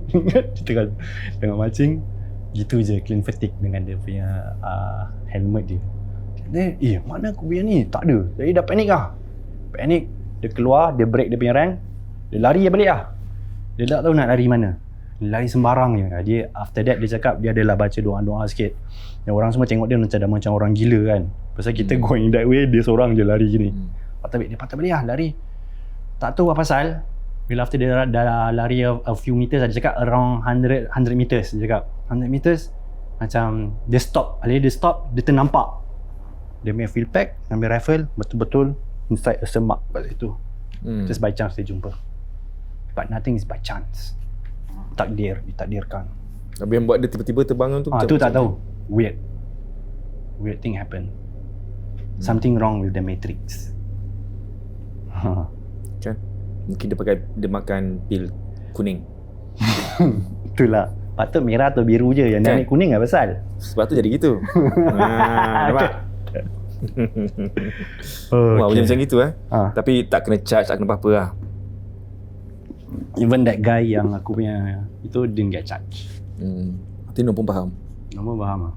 kita tengah marching. Gitu je, clean fatigue dengan dia punya helmet dia. Dia, mana aku punya ni? Tak ada. Jadi dah panik lah. Panik. Dia keluar, dia break dia punya rank. Dia lari balik lah. Dia tak tahu nak lari mana. Dia lari sembarang je. Dia, after that dia cakap dia adalah baca doa-doa sikit. Dan orang semua tengok dia macam orang gila kan. Pasal kita going that way, dia seorang je lari gini. Dia patah balik lah, lari. Tak tahu apa pasal. Bila after dia dah lari a few meters, dia cakap around 100 meters. Dia cakap 100 meters, macam dia stop. Alih dia stop, dia ternampak dia punya field pack, ambil rifle, betul-betul inside a semak kat situ. Just by chance dia jumpa. But nothing is by chance. Ditakdirkan. Tapi yang buat dia tiba-tiba terbangun tu tu tak tahu. Weird thing happen. Something wrong with the matrix. Kan? Mungkin dia makan pil kuning. Itulah. Patut merah atau biru je. Yang naik kuning apa pasal? Sebab tu jadi gitu. Nampak? Wah, macam gitu Tapi tak kena charge, tak kena apa-apa lah. Even that guy yang aku punya itu didn't get charged. Nanti Nom pun faham. Lah.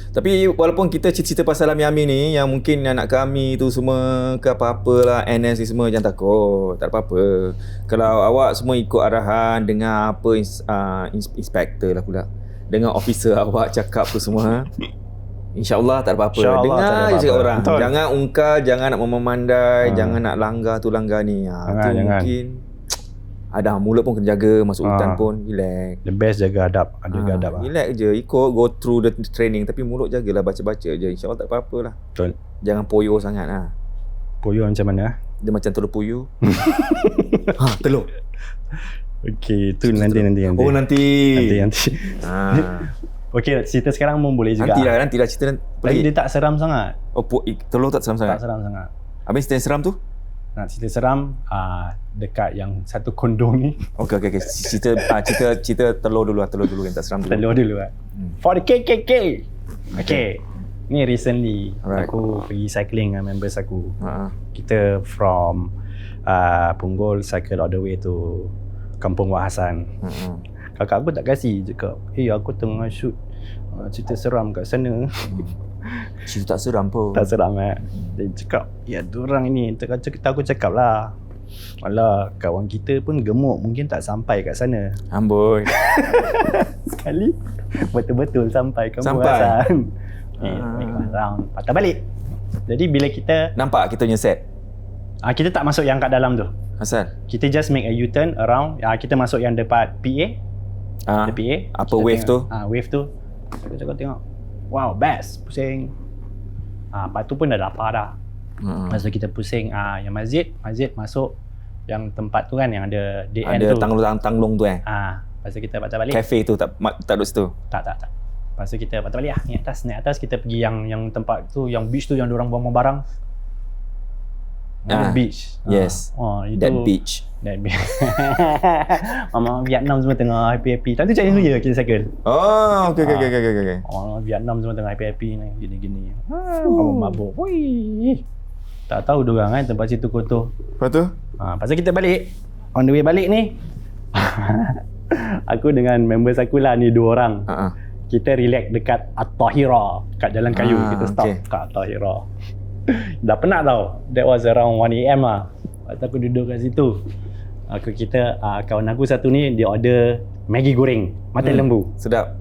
Tapi walaupun kita cerita pasal Ami-Ami ni, yang mungkin anak kami tu semua ke apa-apalah, NS ni semua, jangan takut, tak apa-apa. Kalau awak semua ikut arahan, dengar apa inspektor lah pula, dengar officer awak cakap tu semua, InsyaAllah tak ada apa-apa. Dengar je cakap orang. Betul. Jangan ungkar, jangan nak memandai, jangan nak langgar tu langgar ni. Tu mungkin ada mulut pun kena jaga, masuk hutan pun relax. The best jaga adab, adab. Relax je, ikut go through the training, tapi mulut jagalah, baca-baca je. InsyaAllah tak apa-apa lah. Betul. Jangan poyo sangat lah. Poyo macam mana? Dia macam telur puyuh. Telur. Okey, tu nanti. Oh nanti. Okey, cerita sekarang pun boleh juga. Nantilah cerita Tapi dia tak seram sangat. Oh, telur tak seram sangat? Tak seram sangat. Habis cerita yang seram tu? Nak cerita seram dekat yang satu kondom ni. Okey. Cerita telur dulu yang tak seram dulu. Telur dulu For the KKK. Okey. Ni recently aku pergi cycling dengan members aku. Kita from Punggol cycle all the way to Kampung Wak Hassan. Kakak aku tak kasih, cakap, aku tengah shoot cerita seram kat sana. Cerita tak seram pun. Tak seram Dia cakap, diorang ini, aku cakap lah, alah, kawan kita pun gemuk, mungkin tak sampai kat sana. Amboi. Sekali betul-betul sampai Kampung Hassan. Patah balik. Jadi bila kita nampak kita punya set, kita tak masuk yang kat dalam tu. Asal? Kita just make a U-turn around. Kita masuk yang dekat PA. The PA. Apa wave tu? Wave tu. Kita tengok. Wow, best. Pusing. Lepas tu pun dah lapar dah. Lepas tu kita pusing yang masjid masuk yang tempat tu kan, yang ada DN ada tu. Ada tanglong tu Lepas tu kita patah balik. Cafe tu tak duduk situ? Tak. Lepas tu kita patah balik naik atas kita pergi yang tempat tu, yang beach tu yang diorang buang barang. Beach. Yes. Itu That beach. Mama Vietnam semua tengah happy-happy. Tadi Chinese New Year kita cycle. Oh, okey. Vietnam semua tengah happy ni, gini-gini. Mabuk. Wih. Tak tahu diorang kan tempat situ kotor. Lepas tu? Pasal kita balik. On the way balik ni, aku dengan members aku lah ni 2 orang. kita relax dekat At-Tahira kat Jalan Kayu. Kita stop okay. kat At-Tahira. Dah penat tau. That was around 1 AM lah. Waktu aku duduk kat situ. Kawan aku satu ni dia order Maggi goreng mata lembu. Sedap.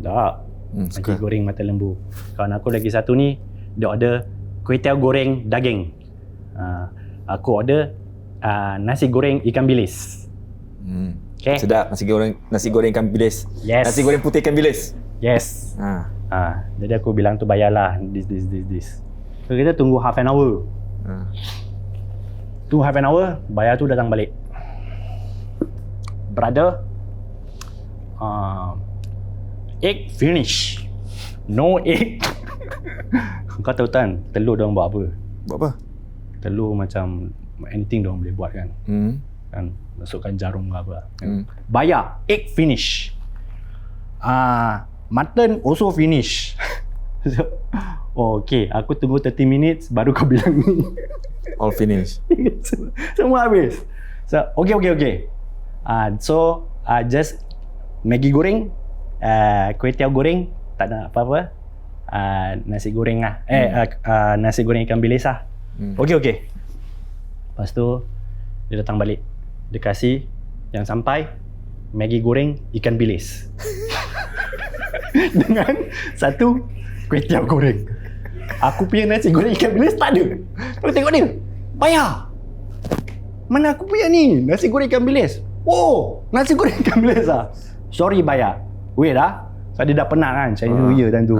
Dah. Maggi Suka. goreng mata lembu. Kawan aku lagi satu ni dia order kuih tiaw goreng daging. Aku order nasi goreng ikan bilis. Okay. Sedap nasi goreng ikan bilis. Yes. Nasi goreng putih ikan bilis. Yes. Jadi aku bilang tu bayarlah this. So kita tunggu half an hour. Tunggu half an hour, bayar tu datang balik. Brother, egg finish. No egg. Kau tahu kan telur diorang buat apa? Buat apa? Telur macam anything diorang boleh buat kan. Kan masukkan jarum ke apa. Bayar egg finish. Mutton also finish. Oh okay, aku tunggu 30 minutes baru kau bilang ni. All finish. Semua habis. So okay. Just Maggi goreng, kuih tiaw goreng, tak ada apa-apa. Nasi goreng lah. Nasi goreng ikan bilis lah. Okay. Lepas tu dia datang balik. Dia kasih yang sampai Maggi goreng ikan bilis. Dengan satu kuih tiaw goreng. Aku punya nasi goreng ikan bilis tak ada. Kau tengok dia. Bayar. Mana aku punya ni? Nasi goreng ikan bilis. Oh, nasi goreng ikan bilis lah. Sorry bayar. Wait lah. So, dia dah penat kan Chinese New Year time tu.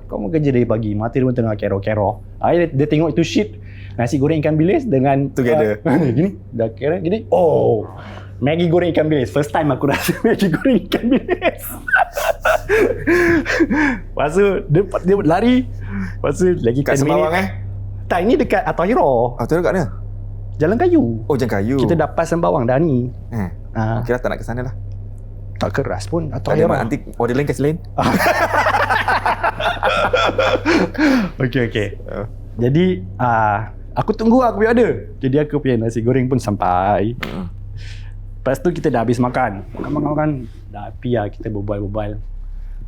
Kau mau kerja dari pagi, mati dia pun tengah kero-kero. Dia tengok itu shit. Nasi goreng ikan bilis dengan Together. Gini, dah kira gini. Oh, Maggi goreng ikan bilis. First time aku rasa Maggi goreng ikan bilis. Lepas tu dia lari. Lepas tu lagi Kat 10 Sembawang minit. Tak, ini dekat At-Tahira. Tu dekat mana? Jalan Kayu. Oh, Jalan Kayu. Kita dapat Sembawang dah ni. Kira tak nak ke sana lah. Tak keras pun Tak ada mak, nanti order lain kasi lain. Okay. Jadi aku tunggu aku punya order. Jadi aku punya nasi goreng pun sampai. Lepas tu kita dah habis makan. Makan. Dah api lah, kita berbual.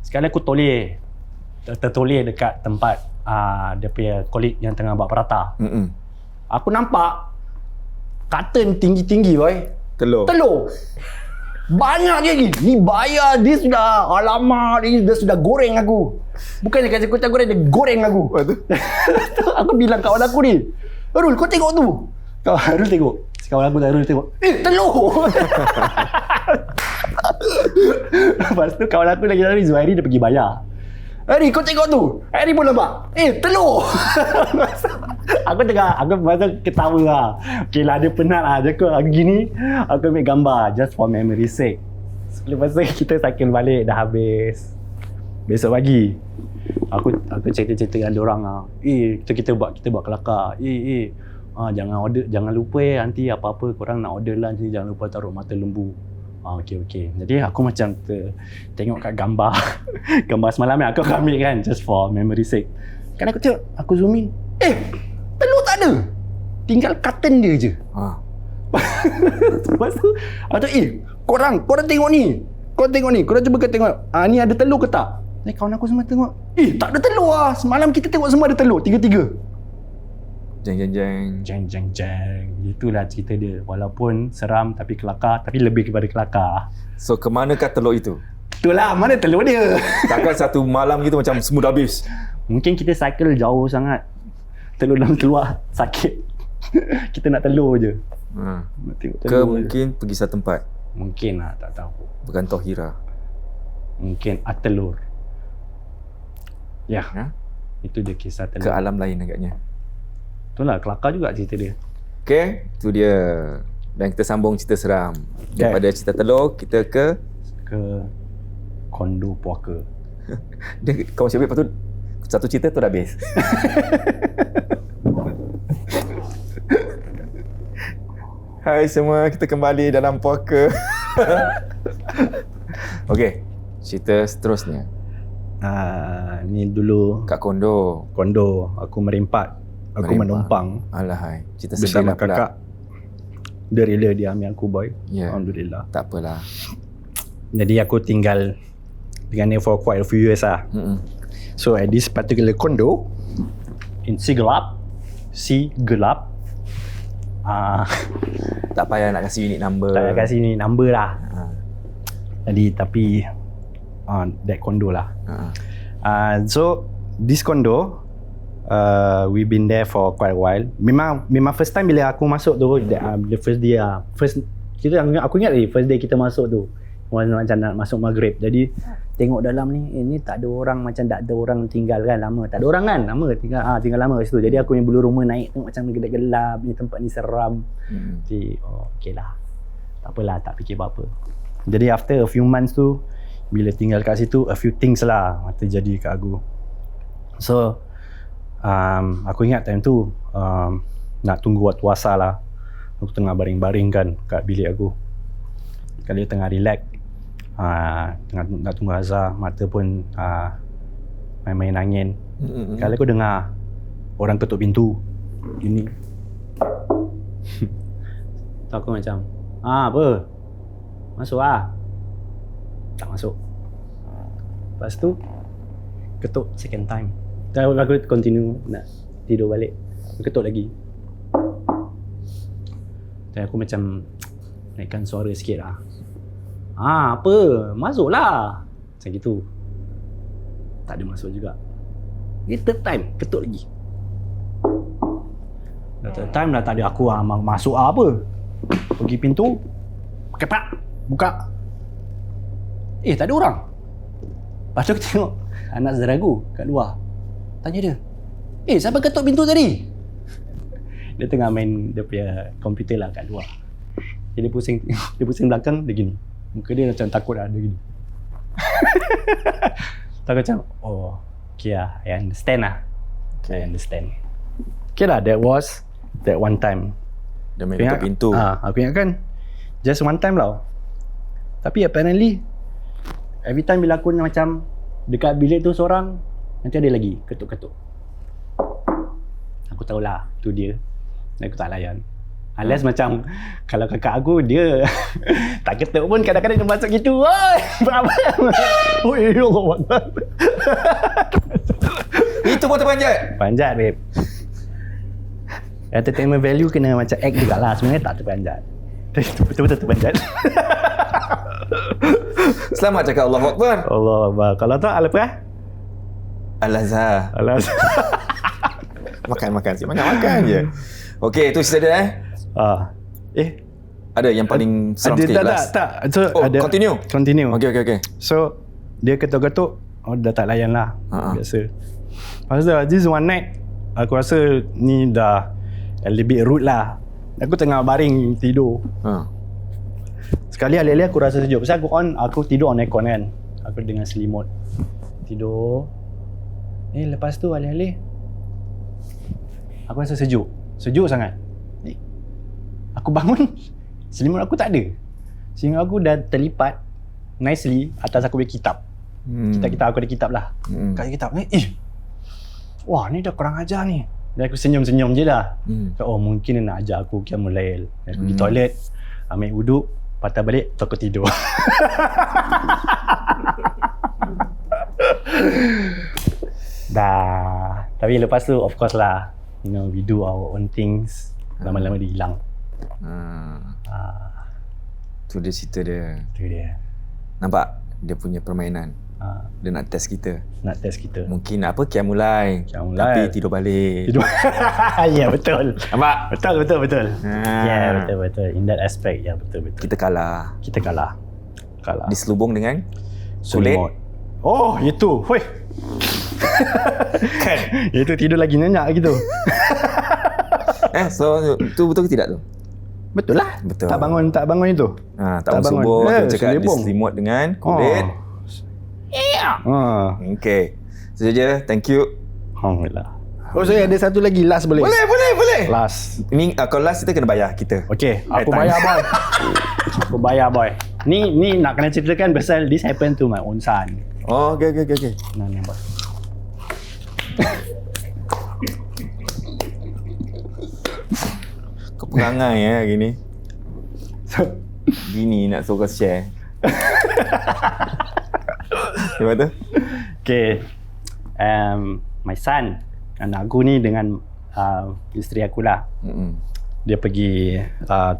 Sekali aku tertoleh dekat tempat dia punya kolik yang tengah buat prata. Aku nampak carton tinggi-tinggi boy. Telur. Banyak je lagi. Ni bayar dia sudah, alamak, dia sudah goreng aku. Bukannya kasi kuih goreng, dia goreng aku. Aku bilang kawan aku ni, Arul kau tengok tu. Arul tengok. Kawan aku Arul tengok. Telur. Lepas tu kawan aku lagi lari Zuhairi, dia pergi bayar. Hari kau tengok tu. Hari pun nampak. Telur. Aku masa ketawa lah. Okay lah, dia penat lah. Aku gini, aku ambil gambar just for memory sake. Lepas tu kita cycle balik, dah habis. Besok pagi aku cerita-cerita dengan diorang lah. Kita buat kelakar. Jangan lupa nanti apa-apa korang nak order lunch ni, jangan lupa taruh mata lembu. Okay. Jadi aku macam tengok kat gambar gambar semalam yang aku ambil kan, just for memory sake. Kan aku tengok, aku zoom in. Telur tak ada. Tinggal carton dia je. Lepas tu aku korang tengok ni. Korang cuba tengok. Ni ada telur ke tak? Kawan aku semua tengok. Tak ada telur lah. Semalam kita tengok semua ada telur. 3-3. Jeng. Itulah cerita dia. Walaupun seram tapi kelakar, tapi lebih kepada kelakar. So, ke manakah telur itu? Itulah, mana telur dia? Takkan satu malam gitu macam semua dah habis? Mungkin kita cycle jauh sangat. Telur dalam keluar, sakit. Kita nak telur je. Nak tengok telur Ke je. mungkin pergi satu tempat? Mungkin lah, tak tahu. Bukan Tahira. Mungkin telur. Ya. Itu dia kisah telur. Ke alam lain agaknya. Itulah, kelakar juga cerita dia. Okay, tu dia. Dan kita sambung cerita seram. Daripada cerita telur, kita ke kondo puaka. dia kau siap, lepas tu satu cerita tu dah habis. Hai semua, kita kembali dalam puaka. Okay, cerita seterusnya. Ni dulu Kat kondo. aku merempat. Aku menumpang Alahai, cerita bersama sedih lah pula. kakak. Dia rela dia ambil aku boy. Ya. Alhamdulillah. Tak apalah. Jadi aku tinggal dengan dia for quite a few years lah. So at this particular condo in C gelap Tak payah nak kasih unit number. tak payah kasih ni number lah. Jadi tapi that condo lah. So this condo we've been there for quite a while. Memang first time bila aku masuk tu, the first day aku ingat lagi first day kita masuk tu macam nak masuk maghrib. Jadi tengok dalam ni tak ada orang, macam tak ada orang tinggal kan lama. Tak ada orang kan lama tinggal lama kat situ. Jadi aku yang bulu rumah naik tengok macam gelap-gelap ni, tempat ni seram. Jadi okey lah. Tak apalah, tak fikir apa-apa. Jadi after a few months tu, bila tinggal kat situ, a few things lah terjadi kat aku. So aku ingat time tu nak tunggu waktu asar lah. Aku tengah baring-baring kan kat bilik aku. Kali tengah relax, tengah nak tunggu azhar, mata pun main-main angin. Kali aku dengar orang ketuk pintu gini. Tak, aku macam apa? Masuk lah. Tak masuk. Lepas tu ketuk second time. Dan aku continue nak tidur balik. Ketuk lagi. Dan aku macam naikkan suara sikit lah. Apa? Masuklah. Macam gitu. Tak ada masuk juga. Ni third time ketuk lagi. Dah third time dah tak ada aku masuk apa. Pergi pintu, kepak, buka. Tak ada orang. Lepas tu aku tengok anak saudara aku kat luar. Tanya dia, siapa ketuk pintu tadi? Dia tengah main dia punya komputer lah kat luar. Jadi dia pusing belakang, dia gini. Muka dia macam takut lah, dia gini. Tak macam, okay lah, I understand lah. I understand. Okay lah, that was that one time. Dia main ketuk pintu. Aku ingat kan, just one time lah. Tapi apparently, every time bila aku macam dekat bilik tu seorang, nanti ada lagi ketuk-ketuk. Aku tahulah tu dia. Dan aku tak layan. Alias macam kalau kakak aku dia tak ketuk pun kadang-kadang dia masuk gitu. Oi, apa? Oi, Allah. Itu pun terpanjat. Panjat, babe. Entertainment value kena macam act jugalah. Sebenarnya tak terpanjat. Betul-betul terpanjat. Selamat cakap Allahu Akbar. Allah Akbar. Kalau tak Al-Fatihah? Al-Azhar. Al-Azhar. Makan sih. Makan je. Okey, itu cerita dia Ada yang paling seram sikit last. Tak. So, continue. Okey. So, dia ketuk-ketuk, dah tak layan lah. Biasa. Lepas tu, this one night, aku rasa ni dah a little bit rude lah. Aku tengah baring tidur. Sekali alih-alih aku rasa sejuk. Pasal aku tidur on aircon kan. Aku dengan selimut. Tidur. Lepas tu alih-alih aku rasa sejuk. Sejuk sangat. Aku bangun, selimut aku tak ada. Sehingga aku dah terlipat nicely atas aku punya kitab. Kitab aku ada kitab lah. Kat kitab ni, wah ni dah kurang ajar ni. Dan aku senyum-senyum je lah. Mungkin dia nak ajar aku qiyamul lail. Aku pergi toilet, ambil wuduk, patah balik, aku tidur. Dah. Tapi lepas tu of course lah, we do our own things. Lama-lama dia hilang. Tu dia cerita dia. Itu dia. Nampak dia punya permainan. Dia nak test kita. Mungkin apa qiyamul-lail. Tapi tidur balik. Ya, betul. Nampak? Betul. Ya, betul. In that aspect, ya betul. Kita kalah. Diselubung dengan kulit. Oh, itu. Woi. Kan? Itu tidur lagi nyenyak gitu. So tu betul ke tidak tu? Betul lah. Betul. Tak bangun itu. Tak bangun subuh. Kita cakap diselimut dengan kulit. Okay. Itu saja. Thank you. Alhamdulillah. Saya ada satu lagi last boleh? Boleh. Last. Ini kalau last kita kena bayar kita. Okay, aku bayar boy. Ni nak kena ceritakan pasal this happen to my own son. Okay. Nah, boy. Kau perangai hari ni. Gini nak suruh kau share. Gimana tu? Okay. My son, anak aku ni dengan isteri aku lah. Dia pergi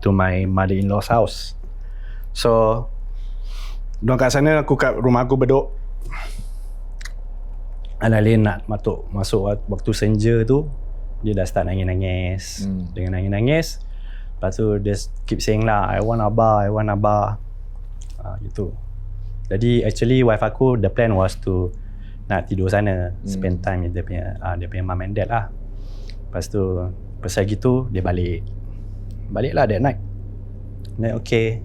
to my mother-in-law's house. So, diorang kat sana, aku kat rumah aku bedok. Alih-alih nak masuk waktu senja tu, dia dah start nangis-nangis. Dengan nangis-nangis, lepas tu dia keep saying lah, I want Abah. Gitu. Jadi actually wife aku, the plan was to nak tidur sana, spend time with dia punya mom and dad lah. Lepas tu pasal gitu dia balik lah that night. Then okay.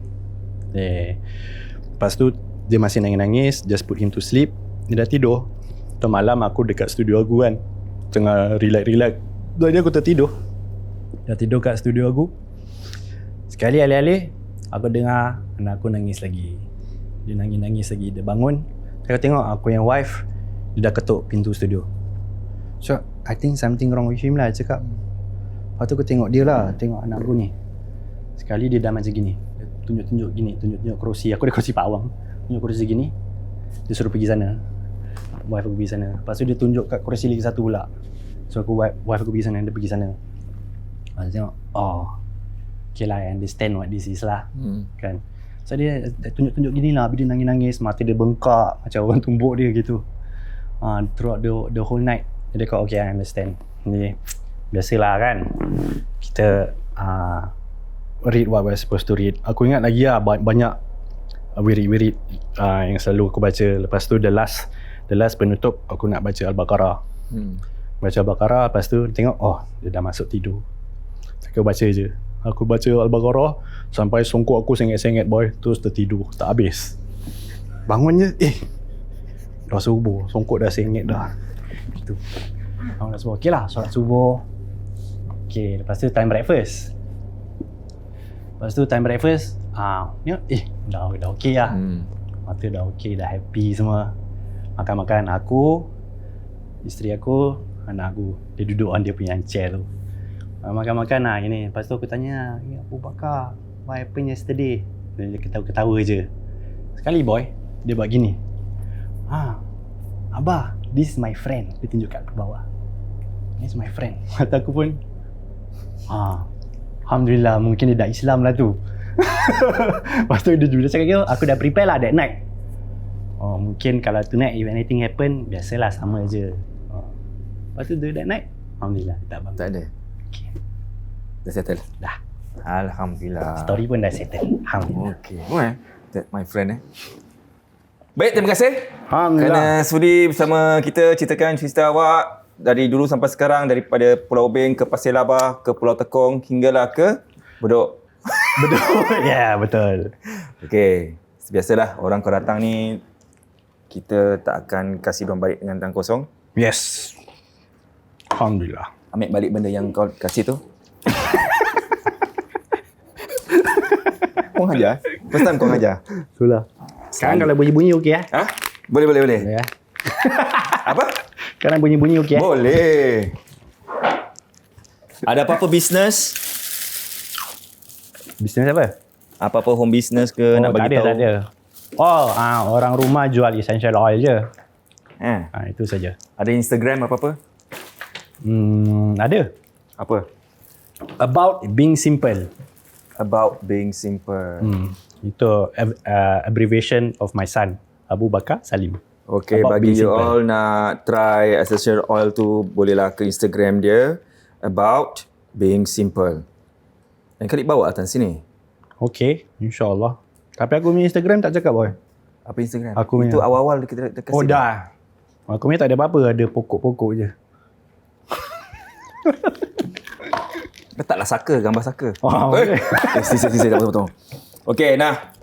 Lepas tu dia masih nangis-nangis, just put him to sleep. Dia dah tidur. Tu malam aku dekat studio aku kan, tengah relax. Jadi aku tertidur. Dah tidur kat studio aku. Sekali alih-alih aku dengar anak aku nangis lagi. Dia nangis lagi. Dia bangun. Saya tengok aku yang wife, dia dah ketuk pintu studio. So I think something wrong with him lah, cakap. Lepas tu aku tengok dia lah, tengok anak aku ni. Sekali dia dah macam gini, dia tunjuk kerusi. Aku ada kerusi Pak Awang. Tunjuk kerusi gini, dia suruh pergi sana. Wife aku pergi sana. Lepas tu dia tunjuk kat kerusi lagi satu pula. So wife aku pergi sana, dia pergi sana. Lepas tu tengok, okay lah, I understand what this is lah. Kan. So dia tunjuk-tunjuk gini lah, habis dia nangis-nangis, mata dia bengkak macam orang tumbuk dia gitu. Throughout the whole night. Dia kata, okay, I understand. Jadi, biasalah kan, kita read what we're supposed to read. Aku ingat lagi lah, banyak wirid-wirid yang selalu aku baca. Lepas tu the last penutup, aku nak baca Al-Baqarah. Baca Al-Baqarah, lepas tu tengok, dia dah masuk tidur. Aku baca je. Aku baca Al-Baqarah sampai songkok aku sengit-sengit boy. Terus tertidur, tak habis. Bangun je, dah subuh, songkok dah sengit dah. Gitu. Bangun dah subuh. Okey lah, solat subuh. Okey, lepas tu time breakfast. Dah okey lah. Mata dah okey, dah happy semua. Makan-makan, aku, isteri aku, anak aku. Dia duduk on dia punya chair tu. Makan-makan lah ini. Lepas tu aku tanya, Abu Bakar, what happened yesterday? Dia ketawa-ketawa je. Sekali boy, dia buat gini. Abah, this is my friend. Dia tunjuk kat bawah. This is my friend. Mata aku pun, Alhamdulillah, mungkin dia dah Islam lah tu. Lepas tu dia cakap, aku dah prepare lah that night. Mungkin kalau tonight if anything happen, biasalah sama je. Lepas tu that night, Alhamdulillah, tak bangun. Tak ada. Okay. Dah settle? Dah. Alhamdulillah. Story pun dah settle. Alhamdulillah. Okay. That my friend Baik, terima kasih. Alhamdulillah. Kerana sudi bersama kita ceritakan cerita awak dari dulu sampai sekarang, daripada Pulau Ubin ke Pasir Labah ke Pulau Tekong hinggalah ke Bedok. Ya, betul. Okey, biasalah orang kau datang ni, kita tak akan kasih diorang balik dengan tangan kosong. Yes. Alhamdulillah. Ambil balik benda yang kau kasih tu. Kau ngajar? First time kau ngajar? Itulah. Sekarang kalau bunyi-bunyi okey Ha? Boleh. Ya. Apa? Sekarang bunyi-bunyi okey Boleh. Ada apa-apa bisnes? Bisnes apa? Apa-apa home business ke nak bagi tahu? Tak ada. Orang rumah jual essential oil je. Itu saja. Ada Instagram apa-apa? Ada. Apa? About being simple. About being simple. Itu abbreviation of my son, Abu Bakar Salim. Okay, About bagi being you simple. all nak try essential oil tu, bolehlah ke Instagram dia. About being simple. Lain kali bawa atas sini. Okay, insyaAllah. Tapi aku punya Instagram tak cakap boy. Apa Instagram? Aku punya. Itu awal-awal kita kasih. Dah. Aku punya tak ada apa-apa, ada pokok-pokok je. Letaklah saka, gambar saka. Okay. Sisi, tak betul. Okey, nah.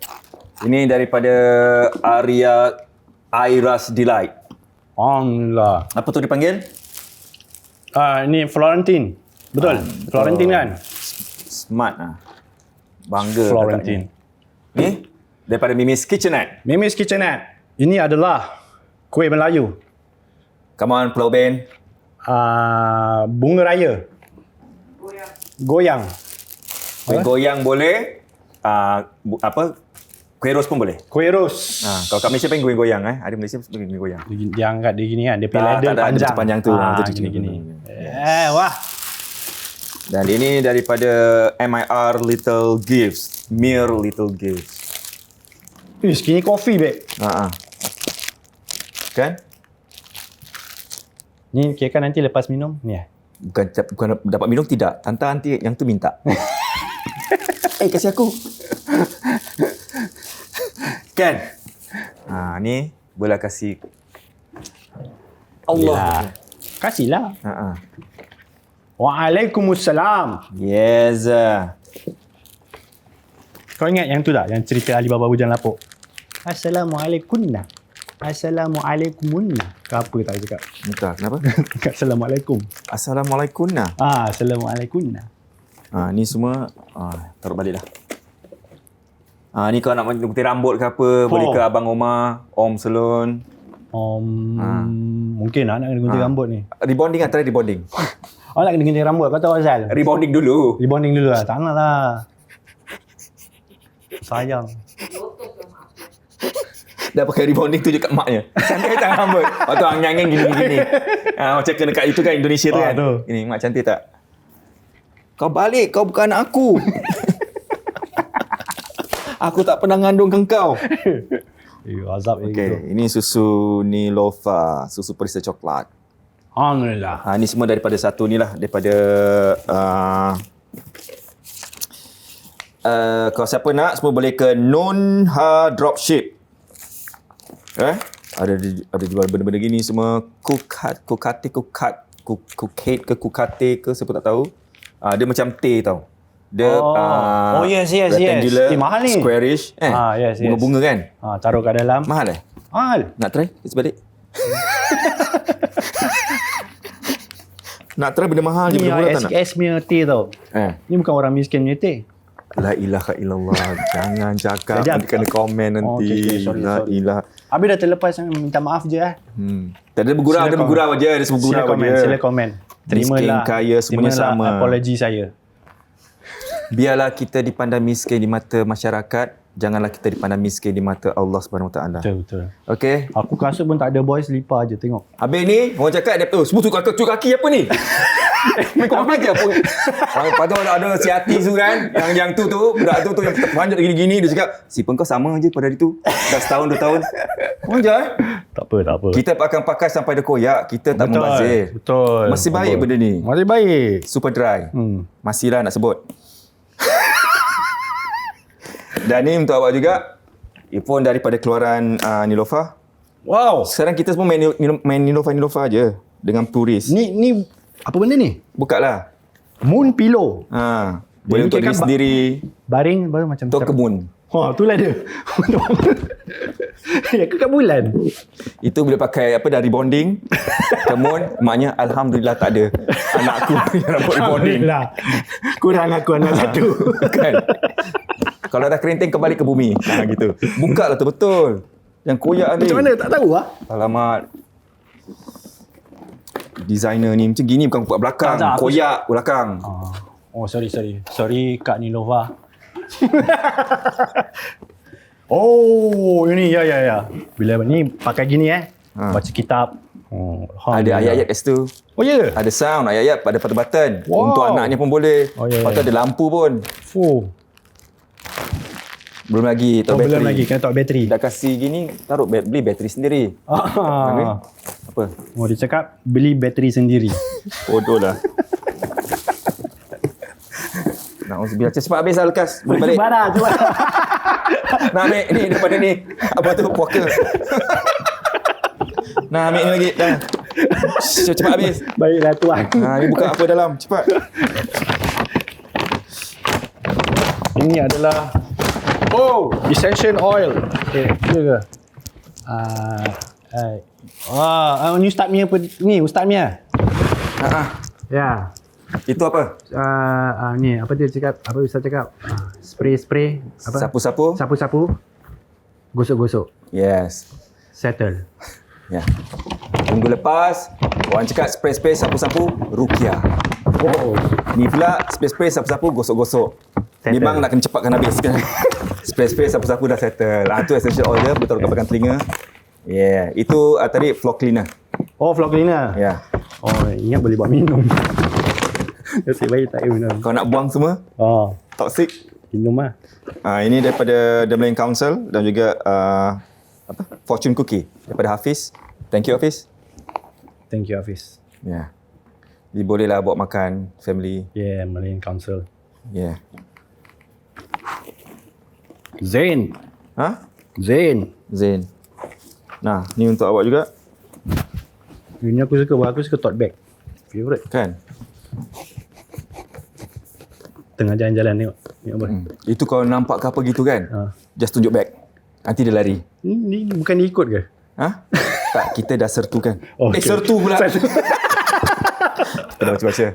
Ini daripada Iras Delight. Alhamdulillah. Apa tu dipanggil? Ini Florentine. Betul? Florentine kan? Smart bangga Florentine. kakaknya. Ni daripada Mimi's Kitchenette. Mimi's Kitchenette. Ini adalah kuih Melayu. Come on, Pulau Ubin. Bunga raya. Goyang. Kuih goyang boleh. Kuih ros pun boleh. Kuih ros. Kalau kat Malaysia pengen goyang-goyang Ada Malaysia pengen goyang. Dia angkat dia gini kan. Dia punya Tak, ladder tak ada, panjang. dia panjang tu. Tu gini. Yes. Wah. Dan ini daripada MIR Little Gifts. Mere Little Gifts. Skinny coffee, babe. Kan? Ni kira kan nanti lepas minum. Ni Bukan dapat minum, tidak. Tante nanti yang tu minta. Kasih aku. Kan? Ni boleh kasih. Allah. Kasihlah. Ha. Waalaikumsalam. Yes. Kau ingat yang tu tak? Yang cerita Alibaba Bujang Lapuk. Assalamualaikumna. Assalamualaikumunna. Ke apa tak cakap? Entah, kenapa? Assalamualaikum. Assalamualaikum. Assalamualaikumna. Ni semua taruh balik dah. Ni kalau nak gunting rambut ke apa, boleh ke Abang Omar, Om Salon. Mungkin nak kena gunting rambut ni. Rebonding try rebonding. Nak kena gunting rambut. Kau tahu asal? Rebonding dulu. Rebonding dulu lah. Tak nak lah. Sayang. Dah pakai rebonding tu je kat maknya. Cantik tak rambut? Tu angin-angin gini-gini. Macam kena kat itu kan Indonesia tu kan. Tu. Ini mak cantik tak? Kau balik, kau bukan anak aku. Aku tak pernah ngandungkan kau. Azab Okay, ini susu Nilofa, susu perisa coklat. Alhamdulillah. Ni semua daripada satu ni lah, daripada kalau siapa nak, semua boleh ke Nonha Dropship. Ada jual benda-benda gini semua. Kukate ke siapa tak tahu. Dia macam teh tau. Dia yes. rectangular, Mahal ni. squarish. Yes. Bunga-bunga kan? Taruh kat dalam. Mahal Mahal. Nak try? Sebalik. Nak try benda mahal je, Ni benda murah tak nak? SKS punya teh tau. Ni bukan orang miskin punya teh. La ilaha illallah. Jangan cakap, Sekejap. nanti kena komen nanti. Sorry. La ilaha. Habis dah terlepas, minta maaf je Tak ada bergurau, ada bergurau je. Ada bergurau je. Sila komen. Miskin, kaya, semuanya sama. Apologi saya. Biarlah kita dipandang miskin di mata masyarakat, janganlah kita dipandang miskin di mata Allah Subhanahu Wa Taala. Betul. Okey. Aku kasut pun tak ada boys, lipa je tengok. Habis ni orang cakap dia semua cuci kaki apa ni? Kau apa je pun. Lepas tu ada si Hati tu kan, yang tu budak tu yang panjat gini-gini, dia cakap, "Sifat kau sama je pada hari tu. Dah setahun 2 tahun." Wajar. Tak apa. Kita akan pakai sampai dia koyak, kita tak membazir. Betul. Masih baik benda ni. Masih baik. Super dry. Masihlah nak sebut. Dan ni untuk awak juga, earphone daripada keluaran Nilofa. Wow. Sekarang kita semua main Nilofa je dengan puris. Ni apa benda ni? Buka lah. Moon pillow. Boleh untuk diri sendiri. Baring baru macam Untuk kebun. Itulah dia. Ya ke kat bulan. Itu boleh pakai dari bonding. Kemun, maknya Alhamdulillah tak ada anak aku yang rambut rebonding. Alhamdulillah. Kurang aku anak satu. Kan? Kalau dah kerinting kembali ke bumi. Gitu. Buka lah tu betul. Yang koyak ni. Macam mana? Tak tahu lah. Alamak. Designer ni macam gini, bukan buat belakang. Tak, koyak belakang. Sorry. Sorry Kak Nilova. Ini ya. Bila ni pakai gini baca kitab. Ada ayat-ayat kat situ. Ya. Ada sound, ayat-ayat pada button. Wow. Untuk anaknya pun boleh. Ya. Lepas tu ada lampu pun. Belum lagi taruh bateri. Belum lagi kena taruh bateri. Dah kasih gini, taruh beli bateri sendiri. Apa? Dia cakap beli bateri sendiri. Bodoh lah. Na'udzubillah. Cepat habis lah lekas. Boleh balik. Cuba. Nak ambil ni daripada ni. Apa tu? Puaka. Nah, ambil ni lagi. Dah. Cepat habis. Baiklah tuan. Ni buka apa dalam. Cepat. Ini adalah essential oil. Ya ke? Ni Ustaz Mia apa? Ni Ustaz Mia. Ya. Itu apa? Ni apa dia cakap? Apa Ustaz cakap? Spray apa? Sapu-sapu. Sapu-sapu. Gosok-gosok. Yes. Settle. Ya. Minggu lepas orang cakap spray-spray sapu-sapu Ruqyah. Ni pula spray-spray sapu-sapu gosok-gosok. Settle. Memang nak kena cepatkan habis. Spray sapu-sapu dah settle. Tu essential oil dia, betul pegang telinga. Yeah, itu tadi floor cleaner. Oh, floor cleaner. Ya. Oh, ingat boleh buat minum. Nasib baik tak minum. Kau nak buang semua, Oh, toxic. minum lah. Ini daripada The Malayan Council dan juga Fortune Cookie daripada Hafiz. Thank you Hafiz. Thank you, Hafiz. Ya. Jadi bolehlah bawa makan family. Yeah, Malayan Council. Ya. Zain. Ha? Zain. Zain. Nah, ni untuk awak juga. Ini aku suka tote bag. Favorite. Kan? Tengah jalan-jalan tengok. Tengok apa? Itu kalau nampak ke apa gitu kan? Ha. Just tunjuk bag. Nanti dia lari. Ni bukan dia ikut ke? Ha? Tak, kita dah sertukan. Oh, okay. Sertu pula. Kita dah baca-baca.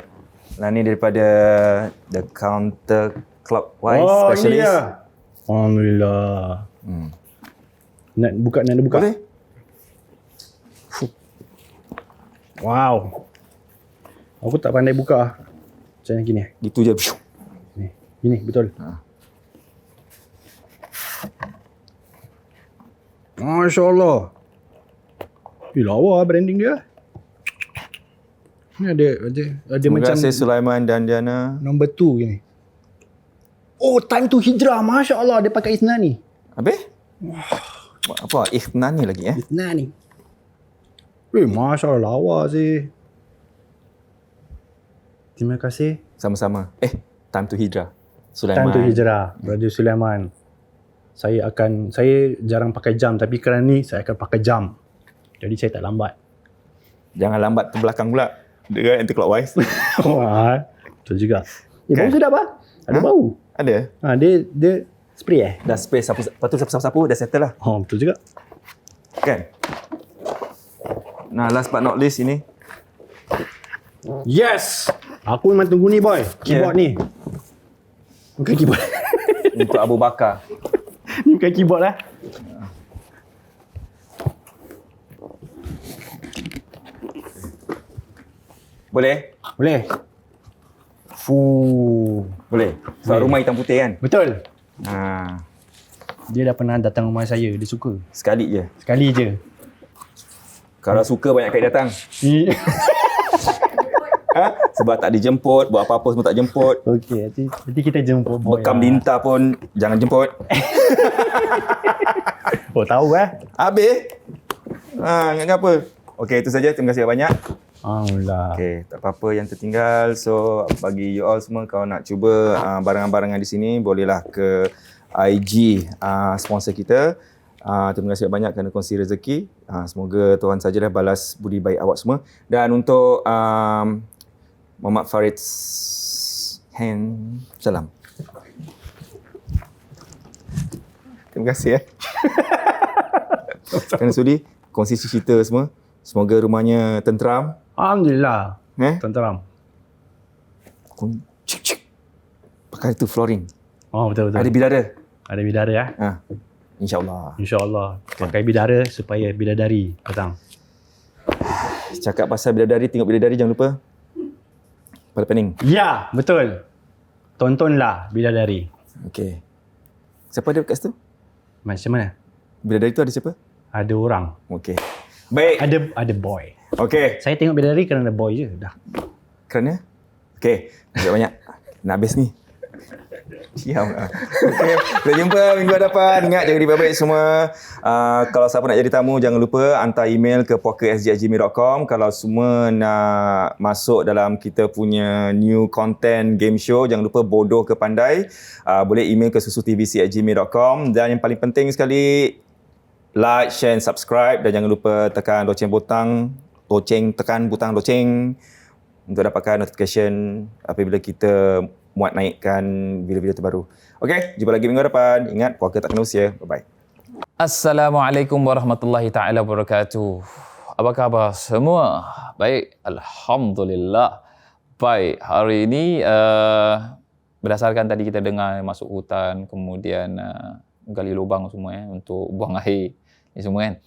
Nah, ni daripada The Counter Clockwise Oh, ini Specialist. dia. Alhamdulillah. Nak buka. Boleh? Wow. Aku tak pandai buka. Macam mana gini? Gitu je. Ni. Gini, betul. Masya Allah. Lawa branding dia. Ni ada Terima macam kasih Sulaiman dan Diana. number 2 gini. Oh, time to hijrah. Masya Allah, dia pakai Isna ni. Habis? Apa? Ikhnan ni lagi Isna ni. Masya Allah, lawa sih. Terima kasih. Sama-sama. Time to Hijrah. Sulaiman. Time to hijrah, Brother Sulaiman. Saya jarang pakai jam, tapi kerana ni saya akan pakai jam. Jadi saya tak lambat. Jangan lambat ke belakang pula. Dia kan anti-clockwise. Wah, betul juga. Kan? Bau sedap ah? Ada bau. Ada? Dia spray Dah spray lepas tu sapu-sapu dah settle lah. Oh, betul juga. Kan? Nah, last but not least ini. Yes! Aku memang tunggu ni boy. Keyboard ni. Bukan keyboard. Untuk Abu Bakar. Ni bukan keyboard lah. Boleh? Boleh? Fuh. Boleh. Sebab rumah hitam putih kan? Betul. Ha, Dia dah pernah datang rumah saya. Dia suka. sekali je. Sekali je. Kalau suka banyak kali datang. Ni. Sebab tak dijemput, buat apa-apa semua tak jemput. Okey, nanti kita jemput boy. Bekam dinta pun jangan jemput. Oh, tahu Habis? Ingat apa? Okey, itu saja. Terima kasih banyak. Alhamdulillah. Okey, tak apa-apa yang tertinggal. So, bagi you all semua, kalau nak cuba barangan-barangan di sini, bolehlah ke IG sponsor kita. Terima kasih banyak kerana kongsi rezeki. Semoga Tuhan sajalah balas budi baik awak semua. Dan untuk Muhammad Farid salam. Terima kasih kerana sudi kongsi cerita semua. Semoga rumahnya tenteram. Alhamdulillah. Tenteram. Cik. Pakai itu flooring. Oh, betul. Ada bidara. Ada bidara InsyaAllah. InsyaAllah. Pakai bidara supaya bidadari datang. Cakap pasal bidadari, tengok bidadari jangan lupa. Kepala pening. Ya, betul. Tontonlah bidadari. Okey. Siapa ada kat situ? Macam mana? Bidadari tu ada siapa? Ada orang. Okey. Baik. Ada boy. Okey. Saya tengok bidadari kerana boy je. Dah. Kerana? Okey. Terima banyak. Nak habis ni. Siap lah. Okey. Kita jumpa minggu hadapan. Ingat jaga diri baik-baik semua. Kalau siapa nak jadi tamu, jangan lupa hantar email ke pokersg@gmail.com. Kalau semua nak masuk dalam kita punya new content game show, jangan lupa bodoh ke pandai. Boleh email ke susutvc@gmail.com. Dan yang paling penting sekali, like, share and subscribe. Dan jangan lupa tekan tekan butang loceng untuk dapatkan notification apabila kita muat naikkan video-video terbaru. Okey, jumpa lagi minggu depan. Ingat, puaka tak kena usia. Bye-bye. Assalamualaikum warahmatullahi taala wabarakatuh. Apa khabar semua? Baik, alhamdulillah. Baik, hari ini berdasarkan tadi kita dengar masuk hutan, kemudian gali lubang semua untuk buang air ni semua kan.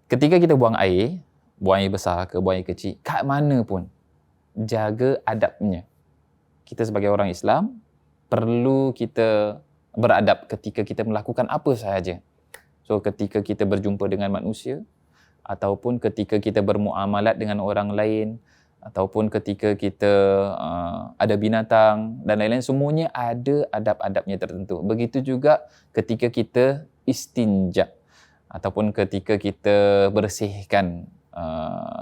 Ketika kita buang air besar ke buang air kecil, kat mana pun jaga adabnya. Kita sebagai orang Islam perlu kita beradab ketika kita melakukan apa sahaja. So ketika kita berjumpa dengan manusia, ataupun ketika kita bermuamalat dengan orang lain, ataupun ketika kita ada binatang dan lain-lain, semuanya ada adab-adabnya tertentu. Begitu juga ketika kita istinja, ataupun ketika kita bersihkan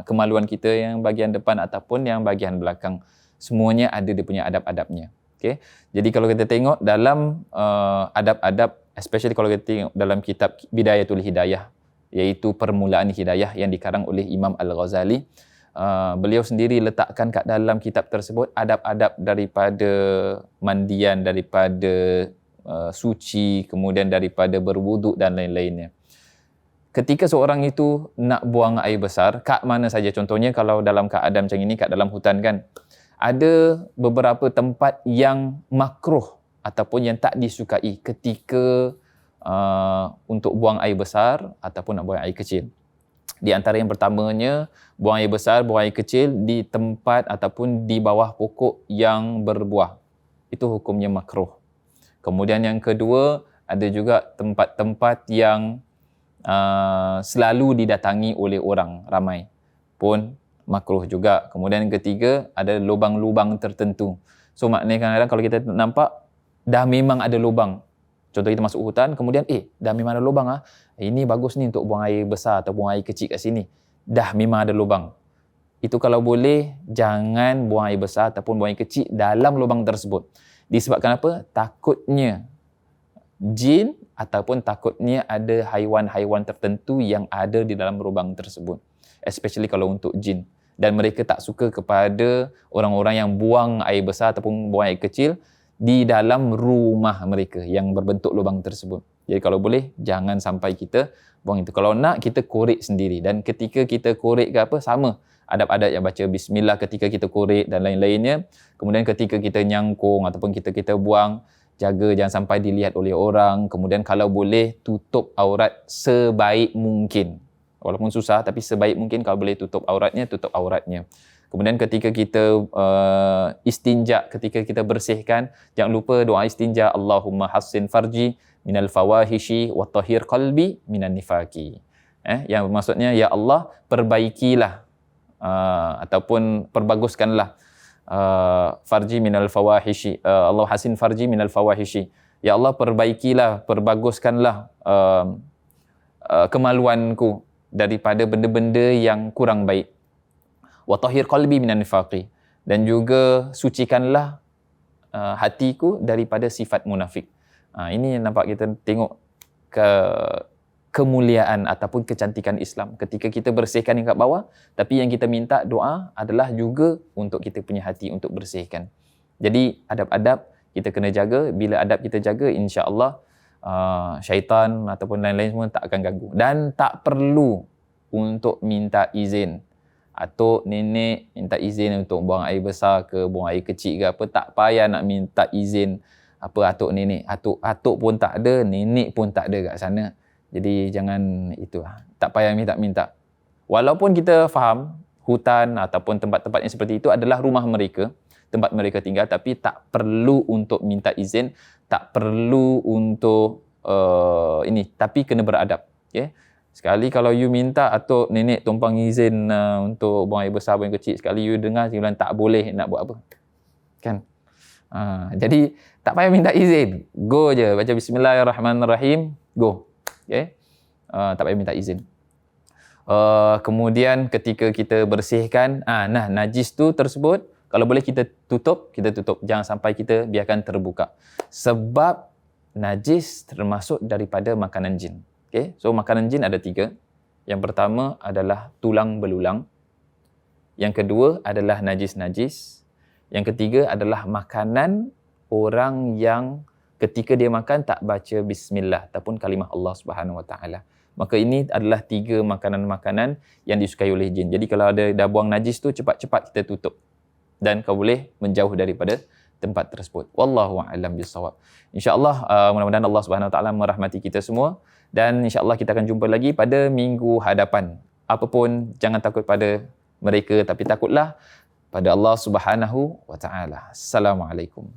kemaluan kita yang bahagian depan ataupun yang bahagian belakang. Semuanya ada dia punya adab-adabnya. Okay? Jadi kalau kita tengok dalam adab-adab, especially kalau kita tengok dalam kitab Bidayatul Hidayah, iaitu Permulaan Hidayah yang dikarang oleh Imam Al-Ghazali, beliau sendiri letakkan kat dalam kitab tersebut adab-adab daripada mandian, daripada suci, kemudian daripada berwuduk dan lain-lainnya. Ketika seorang itu nak buang air besar, kat mana saja, contohnya kalau dalam keadaan macam ini, kat dalam hutan kan, ada beberapa tempat yang makruh ataupun yang tak disukai ketika untuk buang air besar ataupun nak buang air kecil. Di antara yang pertamanya, buang air besar, buang air kecil di tempat ataupun di bawah pokok yang berbuah. Itu hukumnya makruh. Kemudian yang kedua, ada juga tempat-tempat yang selalu didatangi oleh orang ramai, pun makruh juga. Kemudian yang ketiga, ada lubang-lubang tertentu. So maknanya kadang-kadang kalau kita nampak, dah memang ada lubang. Contoh kita masuk hutan, kemudian dah memang ada lubang ini bagus ni untuk buang air besar atau buang air kecil kat sini. Dah memang ada lubang. Itu kalau boleh, jangan buang air besar ataupun buang air kecil dalam lubang tersebut. Disebabkan apa? Takutnya jin ataupun takutnya ada haiwan-haiwan tertentu yang ada di dalam lubang tersebut. Especially kalau untuk jin. Dan mereka tak suka kepada orang-orang yang buang air besar ataupun buang air kecil di dalam rumah mereka yang berbentuk lubang tersebut. Jadi kalau boleh, jangan sampai kita buang itu. Kalau nak, kita korek sendiri. Dan ketika kita korek ke apa, sama. Adab-adab yang baca bismillah ketika kita korek dan lain-lainnya. Kemudian ketika kita nyangkung ataupun kita buang, jaga jangan sampai dilihat oleh orang. Kemudian kalau boleh, tutup aurat sebaik mungkin. Walaupun susah, tapi sebaik mungkin kalau boleh tutup auratnya, tutup auratnya. Kemudian ketika kita istinja, ketika kita bersihkan, jangan lupa doa istinja, Allahumma hassin farji minal fawahishi wa tahhir qalbi minan nifaqi. Yang maksudnya, ya Allah, perbaikilah ataupun perbaguskanlah farji minal fawahishi, Allah hassin farji minal fawahishi. Ya Allah, perbaikilah, perbaguskanlah kemaluanku daripada benda-benda yang kurang baik. Wa tahhir qalbi minan nifaqi, dan juga sucikanlah hatiku daripada sifat munafik. Ini yang nampak kita tengok kemuliaan ataupun kecantikan Islam ketika kita bersihkan yang kat bawah, tapi yang kita minta doa adalah juga untuk kita punya hati untuk bersihkan. Jadi adab-adab kita kena jaga. Bila adab kita jaga, insya-Allah syaitan ataupun lain-lain semua tak akan ganggu. Dan tak perlu untuk minta izin. Atuk, nenek minta izin untuk buang air besar ke, buang air kecil ke apa, tak payah nak minta izin apa atuk nenek. Atuk pun tak ada, nenek pun tak ada kat sana. Jadi jangan itu, tak payah minta-minta. Walaupun kita faham hutan ataupun tempat-tempat yang seperti itu adalah rumah mereka, tempat mereka tinggal, tapi tak perlu untuk minta izin, tak perlu untuk tapi kena beradab. Okay? Sekali kalau you minta atuk nenek tumpang izin untuk buang air besar, buang air kecil, sekali you dengar, you bilang tak boleh, nak buat apa? Kan? Jadi tak payah minta izin. Go je, baca bismillahirrahmanirrahim, go. Okay? Tak payah minta izin. Kemudian ketika kita bersihkan, najis tu tersebut, kalau boleh kita tutup. Jangan sampai kita biarkan terbuka. Sebab najis termasuk daripada makanan jin. Okay? So makanan jin ada 3. Yang pertama adalah tulang belulang. Yang kedua adalah najis-najis. Yang ketiga adalah makanan orang yang ketika dia makan tak baca bismillah ataupun kalimah Allah Subhanahu Wa Taala. Maka ini adalah 3 makanan-makanan yang disukai oleh jin. Jadi kalau ada dah buang najis tu, cepat-cepat kita tutup. Dan kau boleh menjauh daripada tempat tersebut. Wallahu a'lam bissawab. InsyaAllah mudah-mudahan Allah Subhanahu Wa Taala merahmati kita semua. Dan insyaAllah kita akan jumpa lagi pada minggu hadapan. Apapun, jangan takut pada mereka, tapi takutlah pada Allah Subhanahu Wa Taala. Assalamualaikum.